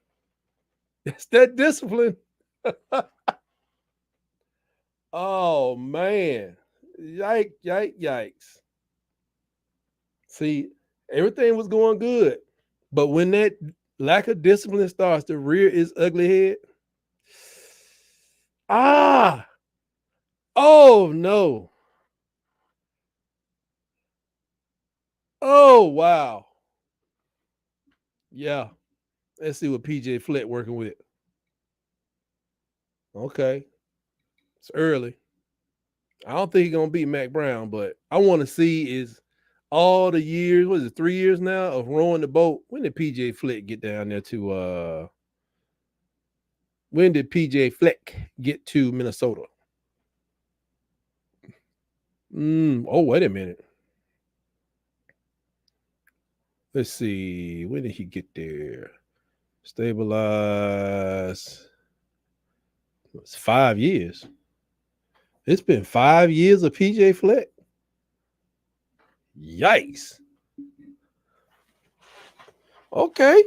That's that discipline. Oh man. Yikes. See, everything was going good. But when that lack of discipline starts to rear its ugly head, oh no. Oh wow. Yeah. Let's see what PJ Fleck working with. Okay. It's early. I don't think he's gonna beat Mac Brown, but I want to see is all the years, what is it, 3 years now of rowing the boat? When did PJ Fleck get down there to when did PJ Fleck get to Minnesota? Oh, wait a minute. Let's see. When did he get there? Stabilize. It's 5 years. It's been 5 years of PJ Fleck. Yikes. Okay.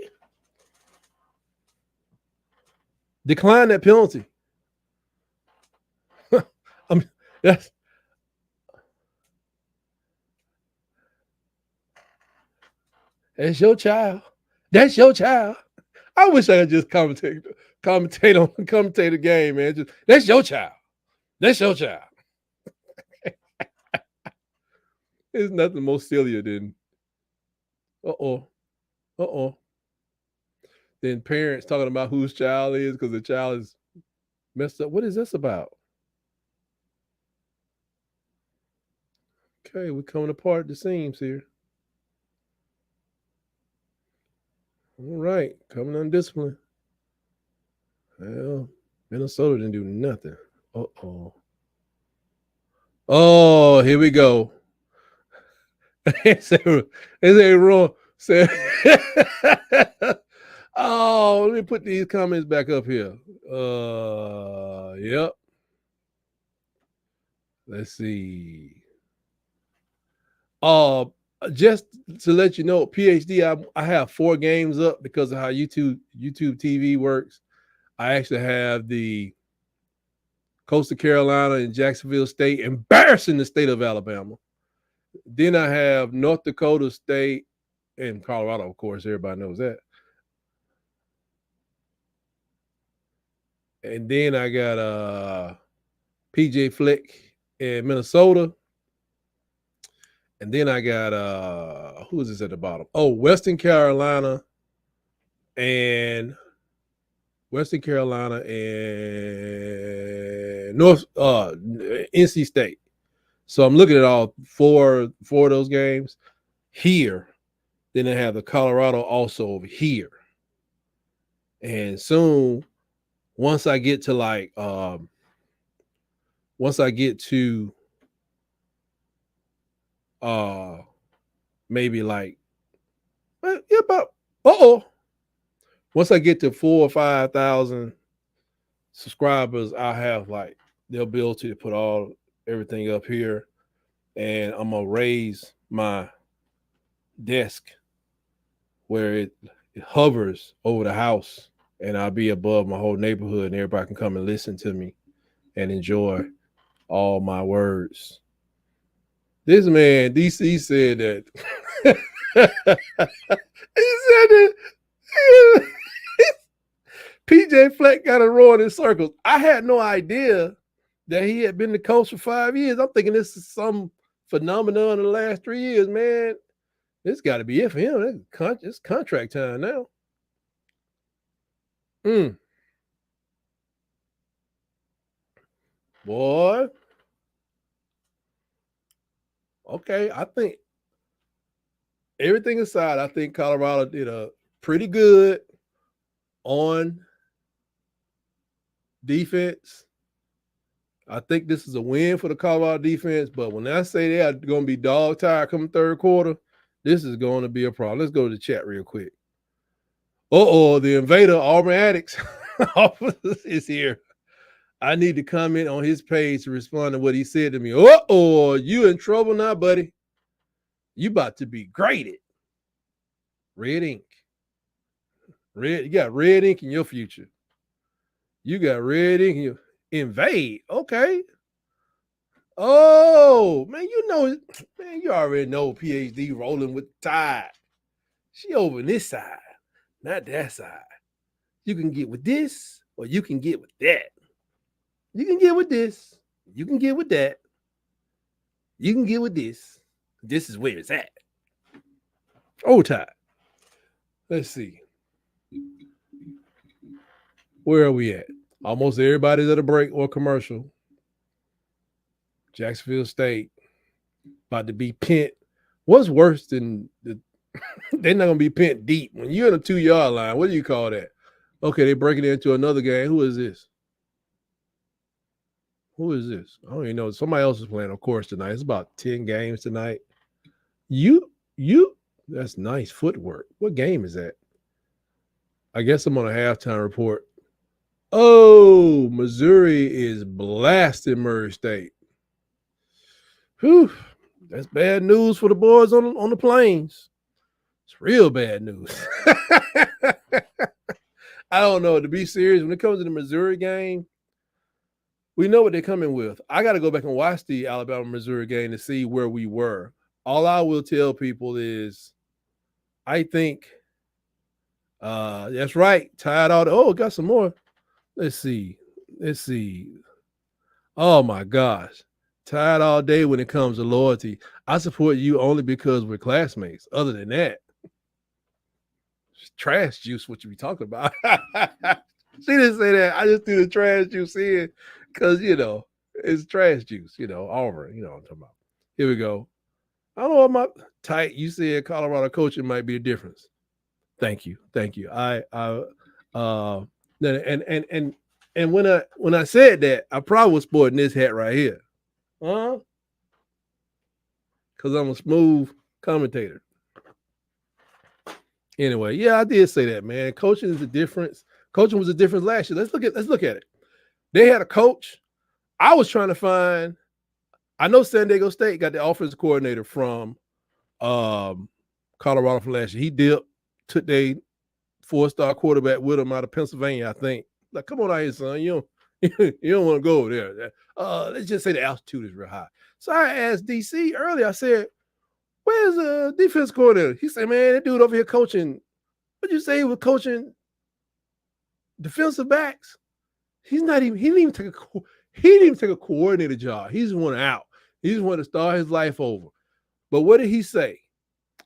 Decline that penalty. I mean, that's your child. That's your child. I wish I could just commentate the game, man. Just, that's your child. That's your child. There's nothing more sillier than than parents talking about whose child is because the child is messed up. What is this about? Okay, we're coming apart at the seams here. All right, coming undisciplined. Well, Minnesota didn't do nothing. Oh, here we go. It's a wrong. Oh, let me put these comments back up here. Yep. Let's see. Just to let you know, PhD, I have 4 games up because of how YouTube TV works. I actually have the Coastal Carolina and Jacksonville State, embarrassing the state of Alabama. Then I have North Dakota State and Colorado, of course, everybody knows that. And then I got PJ Fleck in Minnesota. And then I got who is this at the bottom? Oh, Western Carolina and North NC State. So I'm looking at all four of those games here. Then I have the Colorado also over here. And soon, once I get to maybe like about once I get to 4,000 or 5,000 subscribers, I have like the ability to put everything up here, and I'm gonna raise my desk where it hovers over the house, and I'll be above my whole neighborhood, and everybody can come and listen to me and enjoy all my words. This man, DC, said that. He said that PJ Fleck got to roll in circles. I had no idea that he had been the coach for 5 years. I'm thinking this is some phenomenon in the last 3 years, man. This got to be it for him. It's contract time now. Boy. Okay, I think everything aside, I think Colorado did a pretty good on defense. I think this is a win for the Colorado defense, but when I say they are going to be dog tired coming third quarter, this is going to be a problem. Let's go to the chat real quick. The invader, Auburn Addicts, is here. I need to comment on his page to respond to what he said to me. You in trouble now, buddy. You about to be graded. Red ink. You got red ink in your future. You got red ink in your invade. Okay. Oh, man, you already know PhD rolling with the tide. She over this side, not that side. You can get with this, or you can get with that. You can get with this. You can get with that. You can get with this. This is where it's at. Oh, Tide. Let's see. Where are we at? Almost everybody's at a break or commercial. Jacksonville State about to be pent. What's worse than they're not going to be pent deep. When you're in a 2-yard line, what do you call that? Okay, they're breaking into another game. Who is this? I don't even know. Somebody else is playing, of course, tonight. It's about 10 games tonight. That's nice footwork. What game is that? I guess I'm on a halftime report. Oh, Missouri is blasting Murray State. Whew. That's bad news for the boys on the plains. It's real bad news. I don't know. To be serious, when it comes to the Missouri game, we know what they're coming with. I got to go back and watch the Alabama-Missouri game to see where we were. All I will tell people is I think that's right. Tied all got some more. Let's see. Oh, my gosh. Tied all day when it comes to loyalty. I support you only because we're classmates. Other than that, it's trash juice, what you be talking about. She didn't say that. I just threw the trash juice in because, it's trash juice, Auburn, what I'm talking about. Here we go. I don't know about tight. You said Colorado coaching might be a difference. Thank you. And when I said that, I probably was sporting this hat right here. Because I'm a smooth commentator. Anyway, yeah, I did say that, man. Coaching is a difference. Coaching was a difference last year. Let's look at it. They had a coach. I was trying to find. I know San Diego State got the offensive coordinator from Colorado from last year. He took their 4-star quarterback with him out of Pennsylvania, I think. Like, come on out here, son. You don't want to go over there. Let's just say the altitude is real high. So I asked DC earlier, I said, where's the defense coordinator? He said, man, that dude over here coaching, what'd you say he was coaching defensive backs? He didn't even take a coordinator job. He just wanted out. He just wanted to start his life over. But what did he say?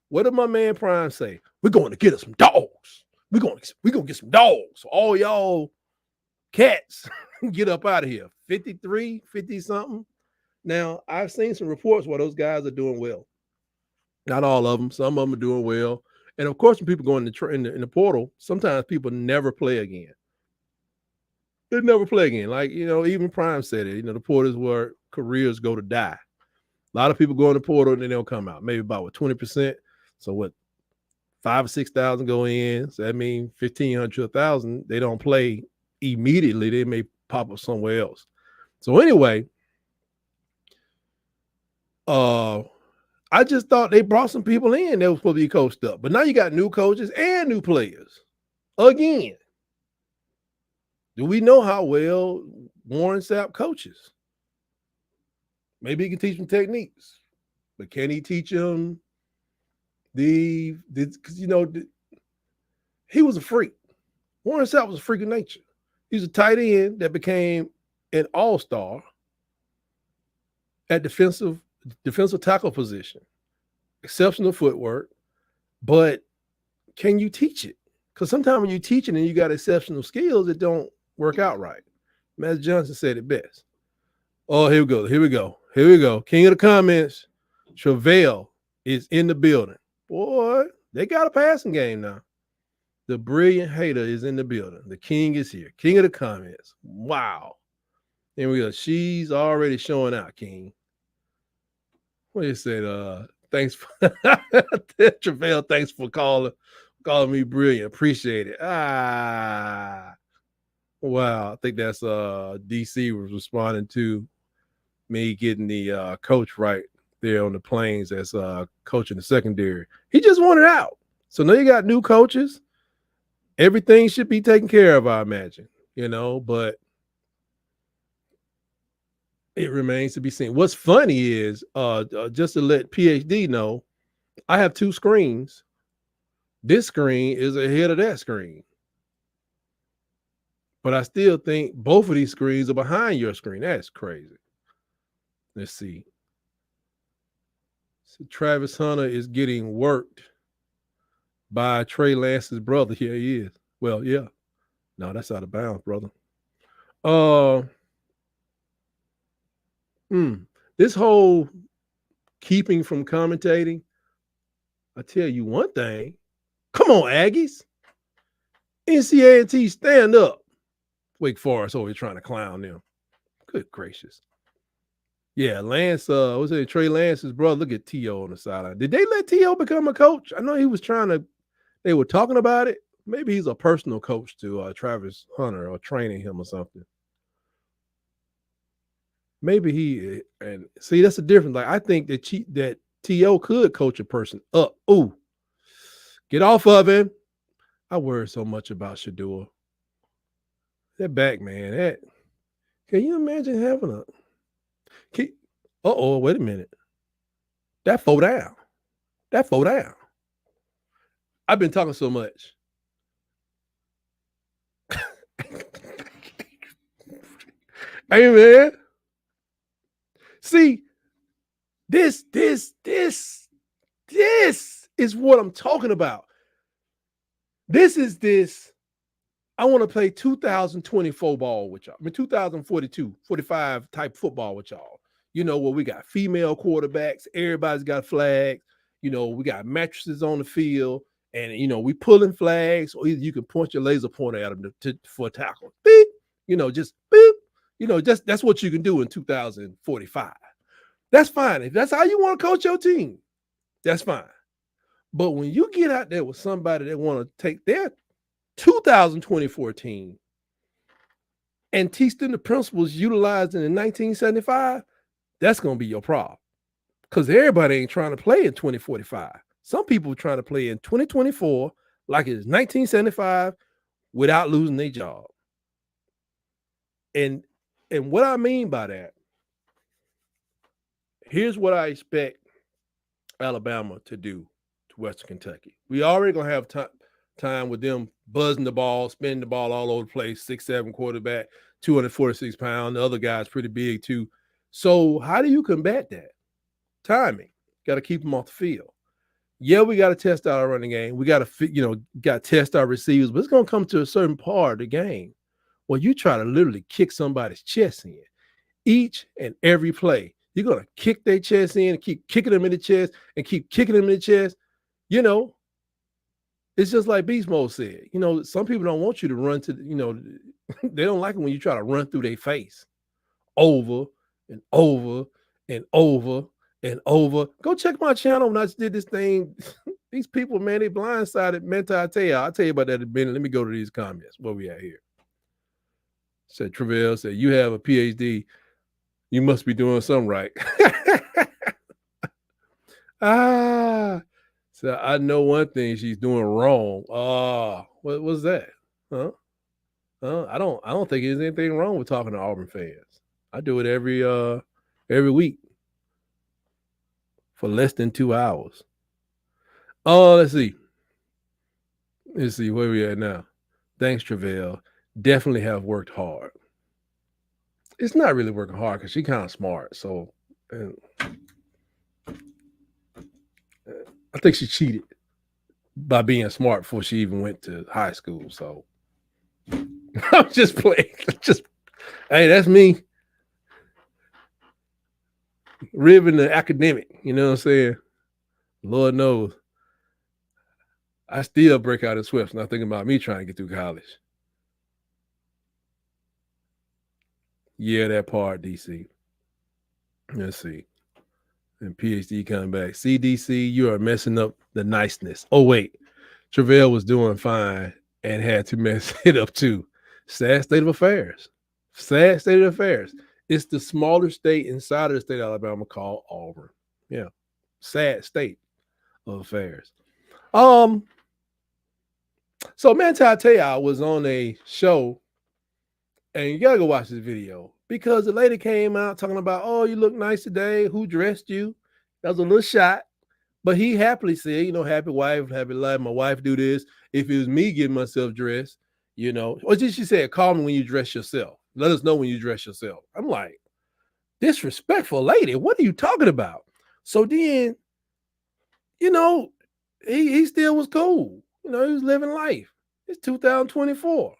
What did my man Prime say? We're going to get us some dogs. We're going to get some dogs. So all y'all cats get up out of here. 53, 50 something. Now, I've seen some reports where those guys are doing well. Not all of them. Some of them are doing well. And of course, when people go in the portal, sometimes people never play again. They never play again. Like, even Prime said it. The portal is where careers go to die. A lot of people go in the portal and then they'll come out. Maybe about 20%. So what, 5,000 or 6,000 go in. So that means 1,500 to 1,000. They don't play immediately. They may pop up somewhere else. So anyway, I just thought they brought some people in that was supposed to be coached up. But now you got new coaches and new players. Again. Do we know how well Warren Sapp coaches? Maybe he can teach them techniques. But can he teach them because he was a freak. Warren Sapp was a freak of nature. He's a tight end that became an all-star at defensive tackle position. Exceptional footwork, but can you teach it? Because sometimes when you teach it and you got exceptional skills, it don't work out right. Matt Johnson said it best. Oh, here we go. King of the comments, Travail is in the building. Boy, they got a passing game now. The brilliant hater is in the building. The king is here. King of the comments. Wow. Here we go. She's already showing out, King. What you said? Thanks for Travail. Thanks for calling me brilliant. Appreciate it. Wow. I think that's DC was responding to me getting the coach right there on the Plains as coaching the secondary. He just wanted out. So now you got new coaches. Everything should be taken care of, I imagine, but it remains to be seen. What's funny is just to let PhD know, I have two screens. This screen is ahead of that screen. But I still think both of these screens are behind your screen. That's crazy. Let's see. So Travis Hunter is getting worked by Trey Lance's brother. Here he is. Well, yeah. No, that's out of bounds, brother. This whole keeping from commentating, I tell you one thing. Come on, Aggies. NCAA stand up. Wake Forest over here trying to clown them. Good gracious. Yeah, Lance, what's it? Trey Lance's brother. Look at T.O. on the sideline. Did they let T.O. become a coach? I know he was they were talking about it. Maybe he's a personal coach to Travis Hunter or training him or something. Maybe and see, that's the difference. Like, I think that T.O. could coach a person up. Ooh, get off of him. I worry so much about Shador. That back, man. Can you imagine having wait a minute. That four down. I've been talking so much. Hey, man. See, this is what I'm talking about. I want to play 2024 ball with y'all. 2042, 45 type football with y'all. Where we got female quarterbacks. Everybody's got flags. We got mattresses on the field. And, we pulling flags. Or either you can point your laser pointer at them for a tackle. Beep. Just beep. That's what you can do in 2045. That's fine. If that's how you want to coach your team, that's fine. But when you get out there with somebody that want to take their 2024 team and teach them the principles utilized in 1975, that's going to be your problem. Because everybody ain't trying to play in 2045. Some people are trying to play in 2024 like it's 1975 without losing their job. And what I mean by that, here's what I expect Alabama to do to Western Kentucky. We already gonna have time with them buzzing the ball, spinning the ball all over the place, 6'7" quarterback, 246 pounds. The other guy's pretty big too. So how do you combat that? Timing. Got to keep them off the field. Yeah, we got to test out our running game. We got to, got to test our receivers, but it's going to come to a certain part of the game where you try to literally kick somebody's chest in each and every play. You're going to kick their chest in and keep kicking them in the chest and keep kicking them in the chest. It's just like Beast Mode said. Some people don't want you to run to, they don't like it when you try to run through their face over and over and over and over. Go check my channel when I just did this thing. These people, man, they blindsided Mental. I'll tell you about that in a minute. Let me go to these comments. Where we at here? Said Travell said, you have a PhD. You must be doing something right. So I know one thing she's doing wrong. What was that? Huh? I don't think there's anything wrong with talking to Auburn fans. I do it every week for less than 2 hours. Let's see. Where we at now. Thanks, Travell. Definitely have worked hard. It's not really working hard because she's kind of smart. So I think she cheated by being smart before she even went to high school. So I'm just playing. Hey, that's me. Ribbing the academic. You know what I'm saying? Lord knows. I still break out in sweats, not thinking about me trying to get through college. Yeah, that part, DC. Let's see. And PhD coming back. CDC, you are messing up the niceness. Oh, wait. Travell was doing fine and had to mess it up too. Sad state of affairs. Sad state of affairs. It's the smaller state inside of the state of Alabama called Auburn. Yeah. Sad state of affairs. So Manti Te'o was on a show, and you gotta go watch this video because the lady came out talking about, oh, you look nice today. Who dressed you? That was a little shot, but he happily said, happy wife, happy life. My wife do this. If it was me getting myself dressed, or did she say, call me when you dress yourself? Let us know when you dress yourself. I'm like, disrespectful lady. What are you talking about? So then, he still was cool. He was living life. It's 2024.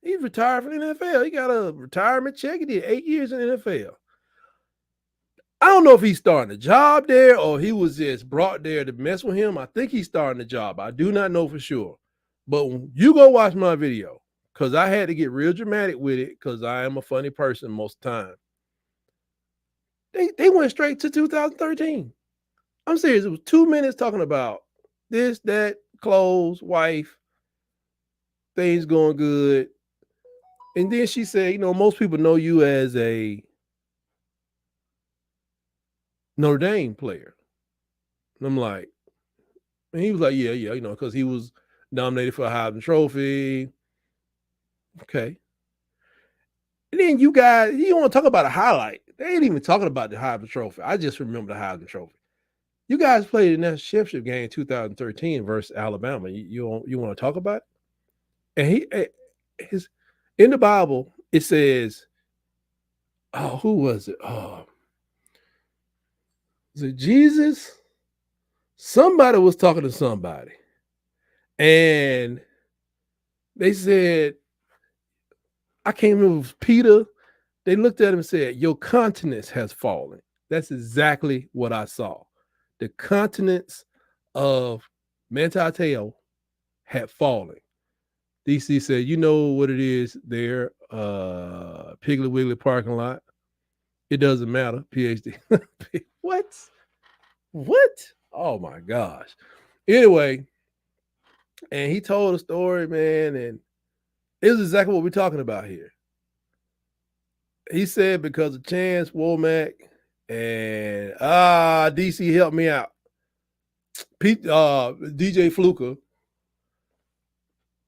He's retired from the NFL. He got a retirement check. He did 8 years in the NFL. I don't know if he's starting a job there or he was just brought there to mess with him. I think he's starting a job. I do not know for sure. But when you go watch my video, because I had to get real dramatic with it because I am a funny person most of the time. They went straight to 2013. I'm serious. It was 2 minutes talking about this, that, clothes, wife, things going good. And then she said, most people know you as a Notre Dame player. And I'm like, and he was like, yeah, because he was nominated for a Heisman Trophy. Okay. And then you guys, you want to talk about a highlight. They ain't even talking about the Heisman Trophy. I just remember the Heisman Trophy. You guys played in that championship game in 2013 versus Alabama. You want to talk about it? And in the Bible, it says, oh, who was it? Oh, was it Jesus? Somebody was talking to somebody. And they said, I can't remember if it was Peter. They looked at him and said, your countenance has fallen. That's exactly what I saw. The countenance of Manti Te'o had fallen. DC said, you know what it is there, Piggly Wiggly parking lot. It doesn't matter, PhD. What? Oh, my gosh. Anyway, and he told a story, man, and it was exactly what we're talking about here. He said because of Chance Womack and DC helped me out. DJ Fluker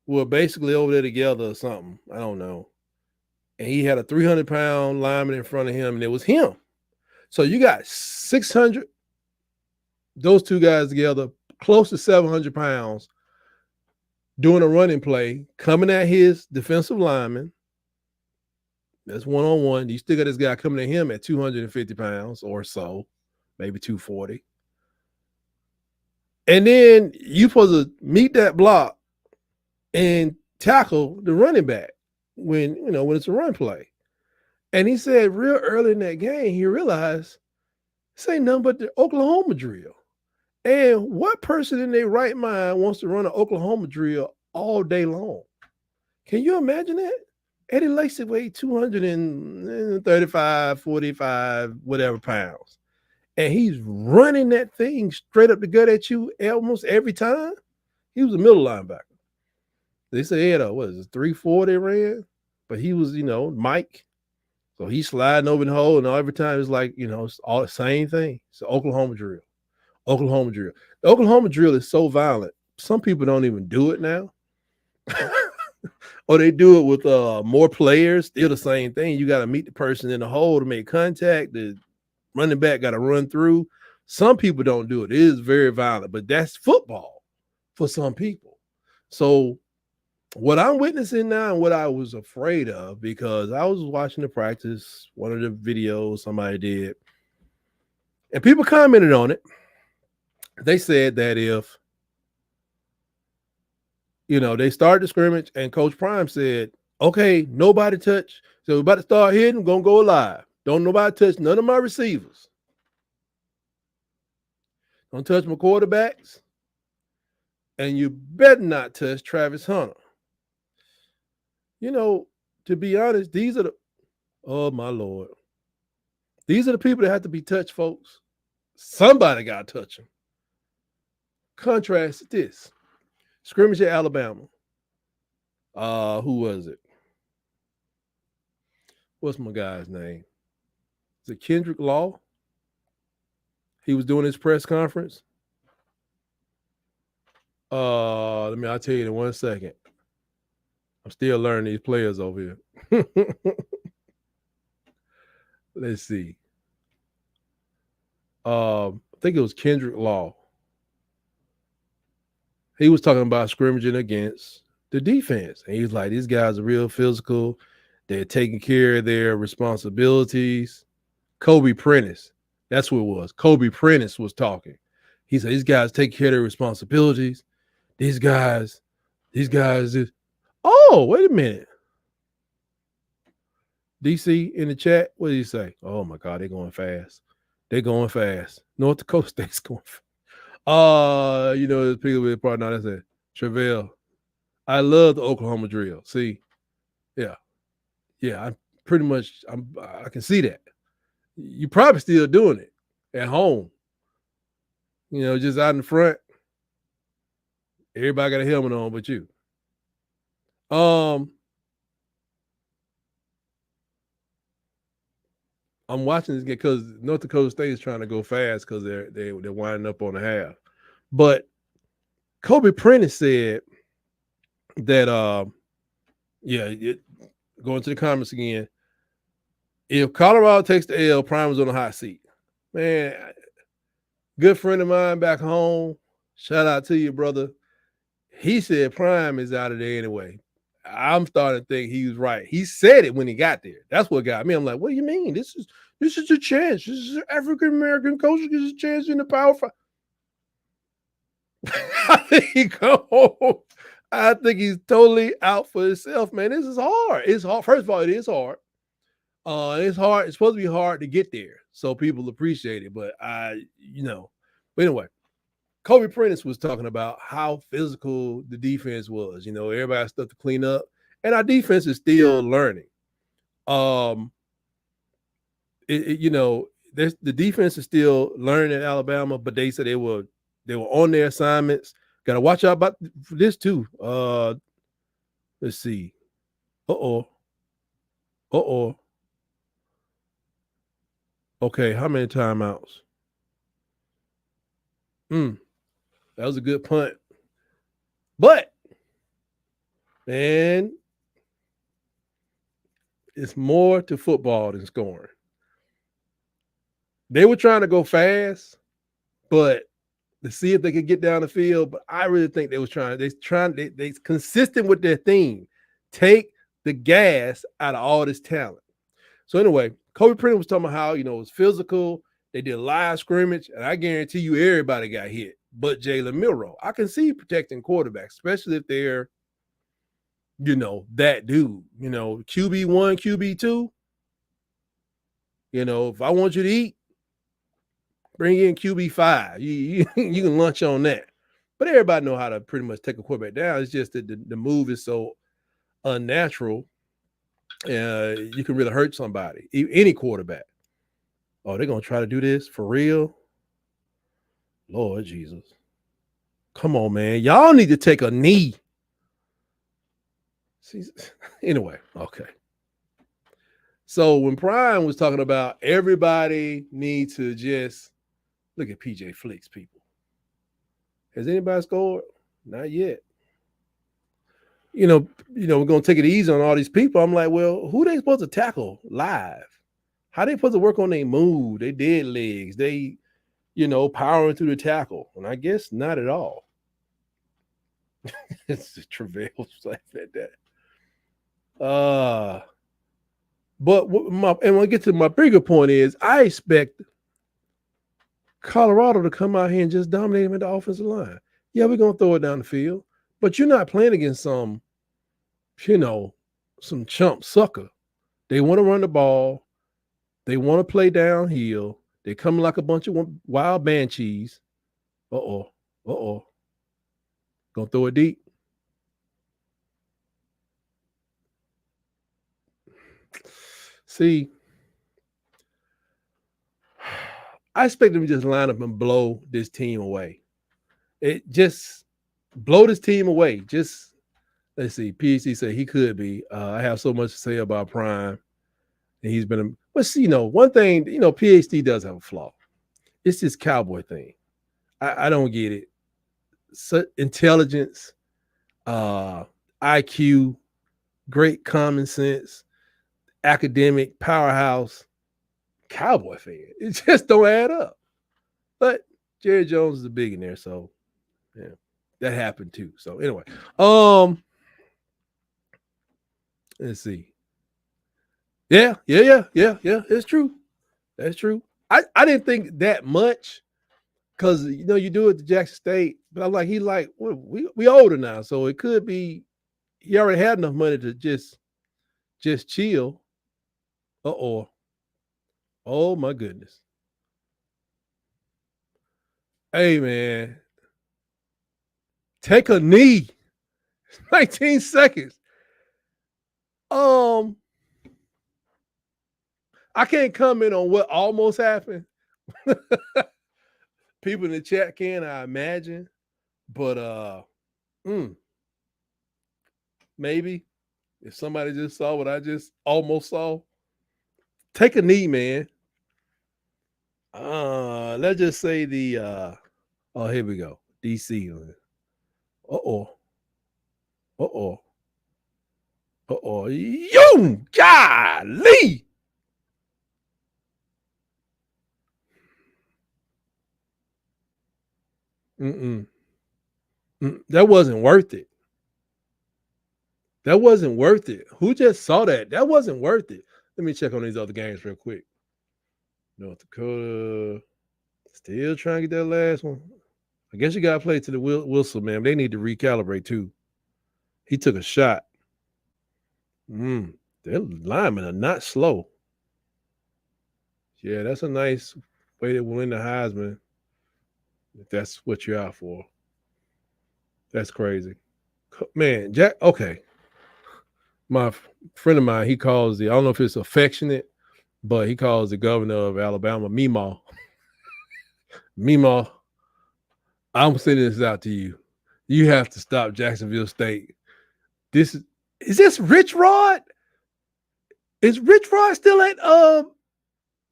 were basically over there together or something. I don't know. and he had a 300-pound lineman in front of him, and it was him. So you got 600, those two guys together, close to 700 pounds, doing a running play, coming at his defensive lineman. That's one-on-one. You still got this guy coming at him at 250 pounds or so, maybe 240. And then you supposed to meet that block and tackle the running back when it's a run play. And he said real early in that game, he realized this ain't nothing but the Oklahoma drill. And what person in their right mind wants to run an Oklahoma drill all day long? Can you imagine that? Eddie Lacy weighed 235, 45, whatever pounds. And he's running that thing straight up the gut at you almost every time. He was a middle linebacker. They say he had a, 340 ran? But he was, Mike. So he's sliding over the hole, and every time it's like, it's all the same thing. It's the Oklahoma drill. Oklahoma drill. The Oklahoma drill is so violent. Some people don't even do it now. Or they do it with more players. Still the same thing. You got to meet the person in the hole to make contact. The running back got to run through. Some people don't do it. It is very violent, but that's football for some people. So what I'm witnessing now and what I was afraid of, because I was watching the practice, one of the videos somebody did, and people commented on it. They said that if, they started the scrimmage and Coach Prime said, okay, nobody touch. So we're about to start hitting, I'm going to go live. Don't nobody touch none of my receivers. Don't touch my quarterbacks. And you better not touch Travis Hunter. To be honest, these are oh my Lord. These are the people that have to be touched, folks. Somebody got to touch them. Contrast this. Scrimmage at Alabama. Who was it? What's my guy's name? Is it Kendrick Law? He was doing his press conference. I'll tell you in 1 second. I'm still learning these players over here. Let's see. I think it was Kendrick Law. He was talking about scrimmaging against the defense. And he's like, these guys are real physical. They're taking care of their responsibilities. Kobe Prentice. That's what it was. Kobe Prentice was talking. He said, these guys take care of their responsibilities. These guys. Oh, wait a minute. DC in the chat, what did he say? Oh my God, they're going fast. They're going fast. North Dakota State's going fast. There's people with part now that said, Travell, I love the Oklahoma drill. See, yeah, I can see that. You probably still doing it at home. Just out in front. Everybody got a helmet on but you. I'm watching this game because North Dakota State is trying to go fast because they're winding up on the half. But Kobe Prentice said that going to the comments again. If Colorado takes the L, Prime is on the hot seat. Man, good friend of mine back home. Shout out to you, brother. He said Prime is out of there anyway. I'm starting to think he was right. He said it when he got there. That's what got me. I'm like, what do you mean? This is a chance. This is an African-American coach who gets a chance in the Power 5. I think he's totally out for himself, man. This is hard. It's hard. First of all, it is hard. It's hard. It's supposed to be hard to get there, so people appreciate it. But But anyway, Kobe Prentice was talking about how physical the defense was. Everybody has stuff to clean up, and our defense is still learning. The defense is still learning at Alabama, but they said they were on their assignments. Got to watch out about this too. Let's see. Okay, how many timeouts? That was a good punt. But, man, It's more to football than scoring. They were trying to go fast, but to see if they could get down the field. But I really think they was trying. They consistent with their theme. Take the gas out of all this talent. So anyway, Kobe Printer was talking about how it was physical. They did live scrimmage, and I guarantee you everybody got hit, but Jalen Milroe. I can see protecting quarterbacks, especially if they're that dude. QB1, QB2. If I want you to eat, bring in QB5. You can lunch on that. But everybody know how to pretty much take a quarterback down. It's just that the move is so unnatural. You can really hurt somebody, any quarterback. Oh, they're going to try to do this for real? Lord Jesus. Come on, man. Y'all need to take a knee. Anyway, okay. So when Prime was talking about everybody needs to just look at PJ Flicks, people. Has anybody scored? Not yet. We're going to take it easy on all these people. I'm like, well, who they supposed to tackle live? How they supposed to work on their move, their dead legs, they, powering through the tackle? And I guess not at all. It's the travail laughing at that. But when I get to my bigger point is, I expect Colorado to come out here and just dominate them at the offensive line. Yeah, we're going to throw it down the field, but you're not playing against some chump sucker. They want to run the ball. They want to play downhill. They come like a bunch of wild banshees. Uh-oh. Gonna throw it deep. See, I expect them to just line up and blow this team away. It just blow this team away. Just let's see. PhD said he could be. I have so much to say about Prime. And he's been, but see, one thing, PhD does have a flaw. It's this cowboy thing. I don't get it. Intelligence, IQ, great common sense, academic powerhouse, cowboy fan. It just don't add up. But Jerry Jones is a billionaire, so yeah, that happened too. So anyway, let's see. Yeah. It's true. That's true. I didn't think that much because you do it to Jackson State, but I'm like, well, we older now, so it could be he already had enough money to just chill. Oh my goodness. Hey man, take a knee. 19 seconds. I can't comment on what almost happened. People in the chat can, I imagine. But maybe if somebody just saw what I just almost saw, take a knee, man. Let's just say here we go. DC. Uh-oh. You golly. That wasn't worth it. That wasn't worth it. Who just saw that? That wasn't worth it. Let me check on these other games real quick. North Dakota still trying to get that last one. I guess you got to play to the whistle, man. They need to recalibrate too. He took a shot. Their linemen are not slow. Yeah, that's a nice way to win the Heisman. If that's what you're out for. That's crazy. Man, Jack, okay. My friend of mine, he calls I don't know if it's affectionate, but he calls the governor of Alabama Meemaw. Meemaw, I'm sending this out to you. You have to stop Jacksonville State. Is this Rich Rod? Is Rich Rod still at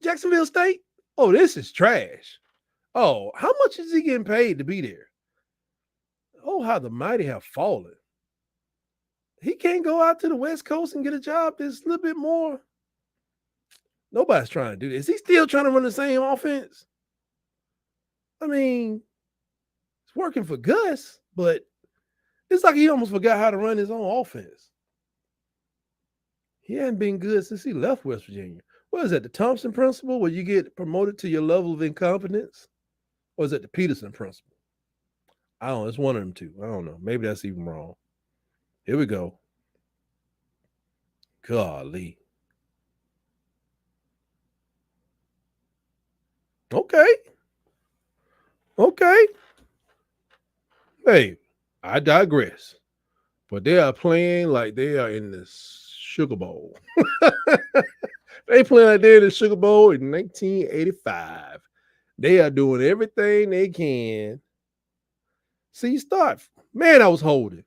Jacksonville State? Oh, this is trash. Oh, how much is he getting paid to be there? Oh, how the mighty have fallen. He can't go out to the West Coast and get a job that's a little bit more. Nobody's trying to do this. He's still trying to run the same offense. I mean, it's working for Gus, but it's like he almost forgot how to run his own offense. He hadn't been good since he left West Virginia. What is that, the Thompson principle, where you get promoted to your level of incompetence? Or is that the Peterson principle? I don't know. It's one of them two. I don't know. Maybe that's even wrong. Here we go. Golly. Okay. Okay. Hey, I digress. But they are playing like they are in the Sugar Bowl. They playing like they're in the Sugar Bowl in 1985. They are doing everything they can. See, you start. Man, I was holding.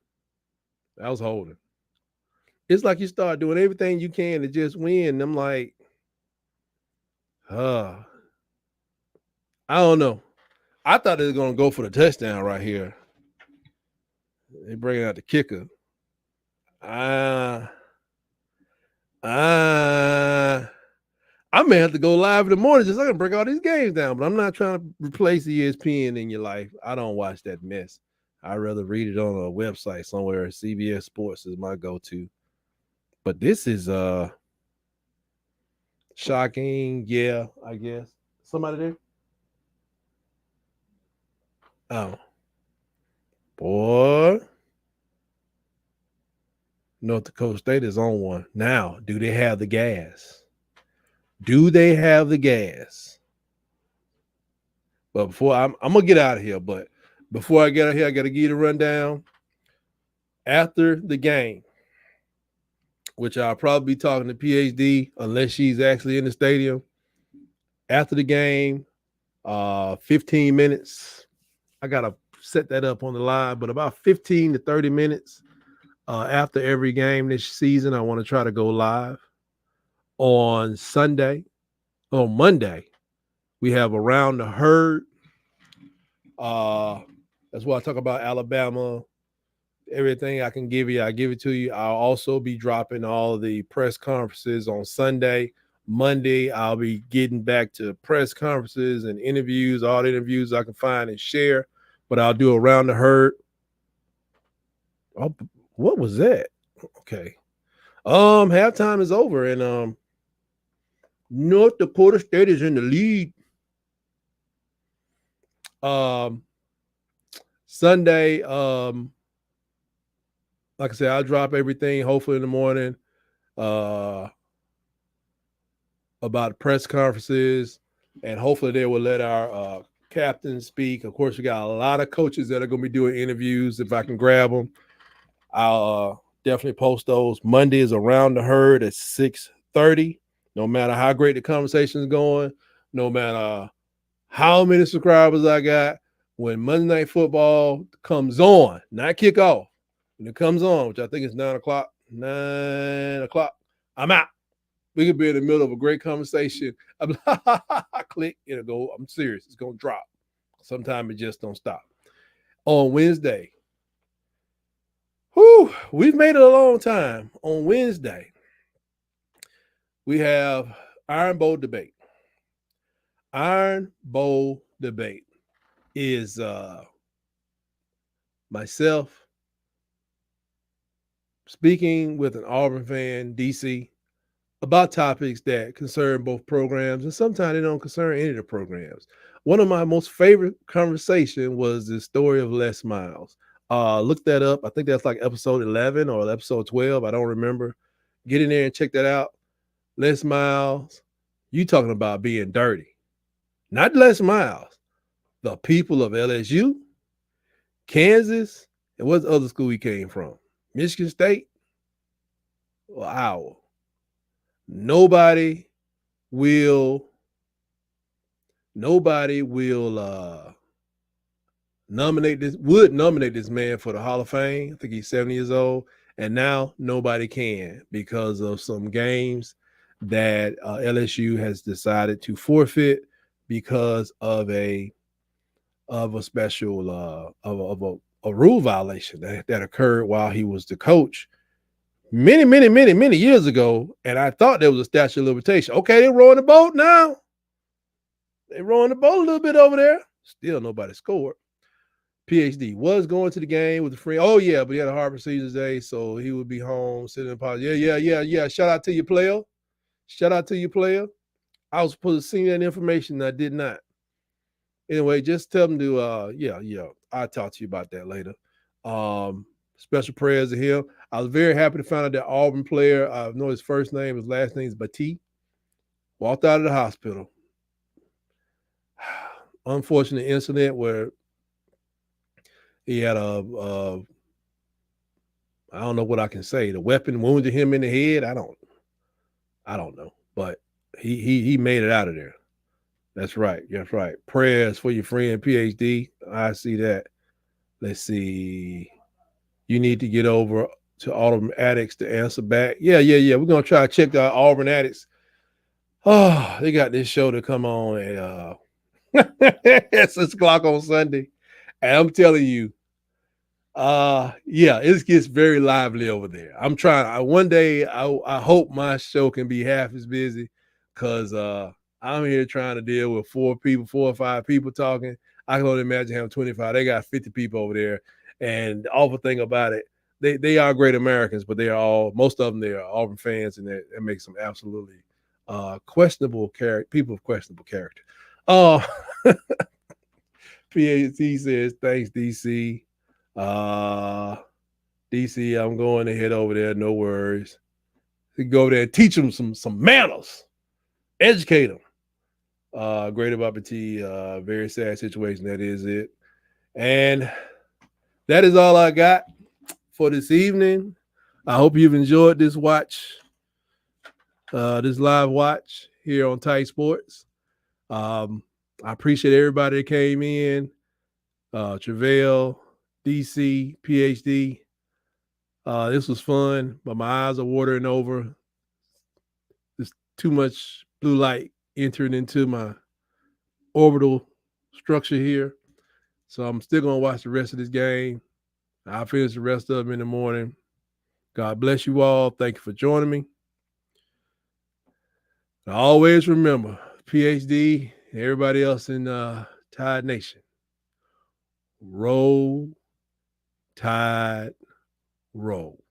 It's like you start doing everything you can to just win. I'm like, I don't know. I thought they were going to go for the touchdown right here. They bringing out the kicker. I may have to go live in the morning just so I can break all these games down, but I'm not trying to replace ESPN in your life. I don't watch that mess. I'd rather read it on a website somewhere. CBS Sports is my go-to. But this is shocking. Yeah, I guess. Somebody there? Oh. Boy. North Dakota State is on one. Now, do they have the gas? Do they have the gas? But before I'm gonna get out of here, but before I get out of here, I gotta give you the rundown. After the game, which I'll probably be talking to PhD unless she's actually in the stadium. After the game, 15 minutes. I gotta set that up on the live, but about 15 to 30 minutes after every game this season, I want to try to go live. On Monday, we have Around the Herd. That's why I talk about Alabama. Everything I can give you, I give it to you. I'll also be dropping all the press conferences on Sunday. Monday, I'll be getting back to press conferences and interviews, all the interviews I can find and share. But I'll do Around the Herd. Oh, what was that? Okay. Halftime is over, and North Dakota State is in the lead. Sunday, like I said, I'll drop everything hopefully in the morning about press conferences, and hopefully they will let our captain speak. Of course, we got a lot of coaches that are going to be doing interviews. If I can grab them, I'll definitely post those. Monday is Around the Herd at 6:30. No matter how great the conversation is going, no matter how many subscribers I got, when Monday Night Football comes on, not kickoff, when it comes on, which I think is 9 o'clock, I'm out. We could be in the middle of a great conversation. I'm click, it'll go. I'm serious. It's going to drop. Sometimes it just don't stop. On Wednesday, we've made it a long time. On Wednesday, we have Iron Bowl debate. Iron Bowl debate is myself speaking with an Auburn fan, DC, about topics that concern both programs, and sometimes they don't concern any of the programs. One of my most favorite conversation was the story of Les Miles. Look that up. I think that's like episode 11 or episode 12. I don't remember. Get in there and check that out. Les Miles, you talking about being dirty. Not Les Miles. The people of LSU, Kansas, and what's the other school he came from? Michigan State? Wow. Nobody will nominate this man for the Hall of Fame. I think he's 70 years old, and now nobody can because of some games that LSU has decided to forfeit because of a special of a rule violation that occurred while he was the coach. many, many, many, many years ago, and I thought there was a statute of limitation. Okay, they're rowing the boat now. They're rowing the boat a little bit over there. Still nobody scored. PhD was going to the game with a friend. Oh, yeah, but he had a heart procedure today, so he would be home sitting in pause. Yeah. Shout out to you, player. Shout out to you, player. I was supposed to see that information, and I did not. Anyway, just tell them to, yeah. I'll talk to you about that later. Special prayers to him. I was very happy to find out that Auburn player, I know his first name, his last name is Batee, walked out of the hospital. Unfortunate incident where he had I don't know what I can say. The weapon wounded him in the head. I don't know, but he made it out of there. That's right. That's right. Prayers for your friend PhD. I see that. Let's see. You need to get over to Auburn Addicts to answer back. Yeah. We're gonna try to check out Auburn Addicts. Oh, they got this show to come on at 6 o'clock on Sunday. And I'm telling you, yeah, it gets very lively over there. I'm trying. One day I hope my show can be half as busy because I'm here trying to deal with 4 or 5 people talking. I can only imagine having 25. They got 50 people over there. And the awful thing about it, they are great Americans, but most of them, they are Auburn fans, and that makes them absolutely questionable character, people of questionable character. PAT says, thanks, DC. DC, I'm going to head over there. No worries. You go over there and teach them some manners, educate them. Great about Petit. Very sad situation. That is it. And that is all I got for this evening. I hope you've enjoyed this this live watch here on Tight Sports. I appreciate everybody that came in. Travail, DC, PhD. This was fun, but my eyes are watering over. There's too much blue light entering into my orbital structure here. So I'm still going to watch the rest of this game. I'll finish the rest of them in the morning. God bless you all. Thank you for joining me. And always remember, PhD, and everybody else in Tide Nation, roll, Tide, roll.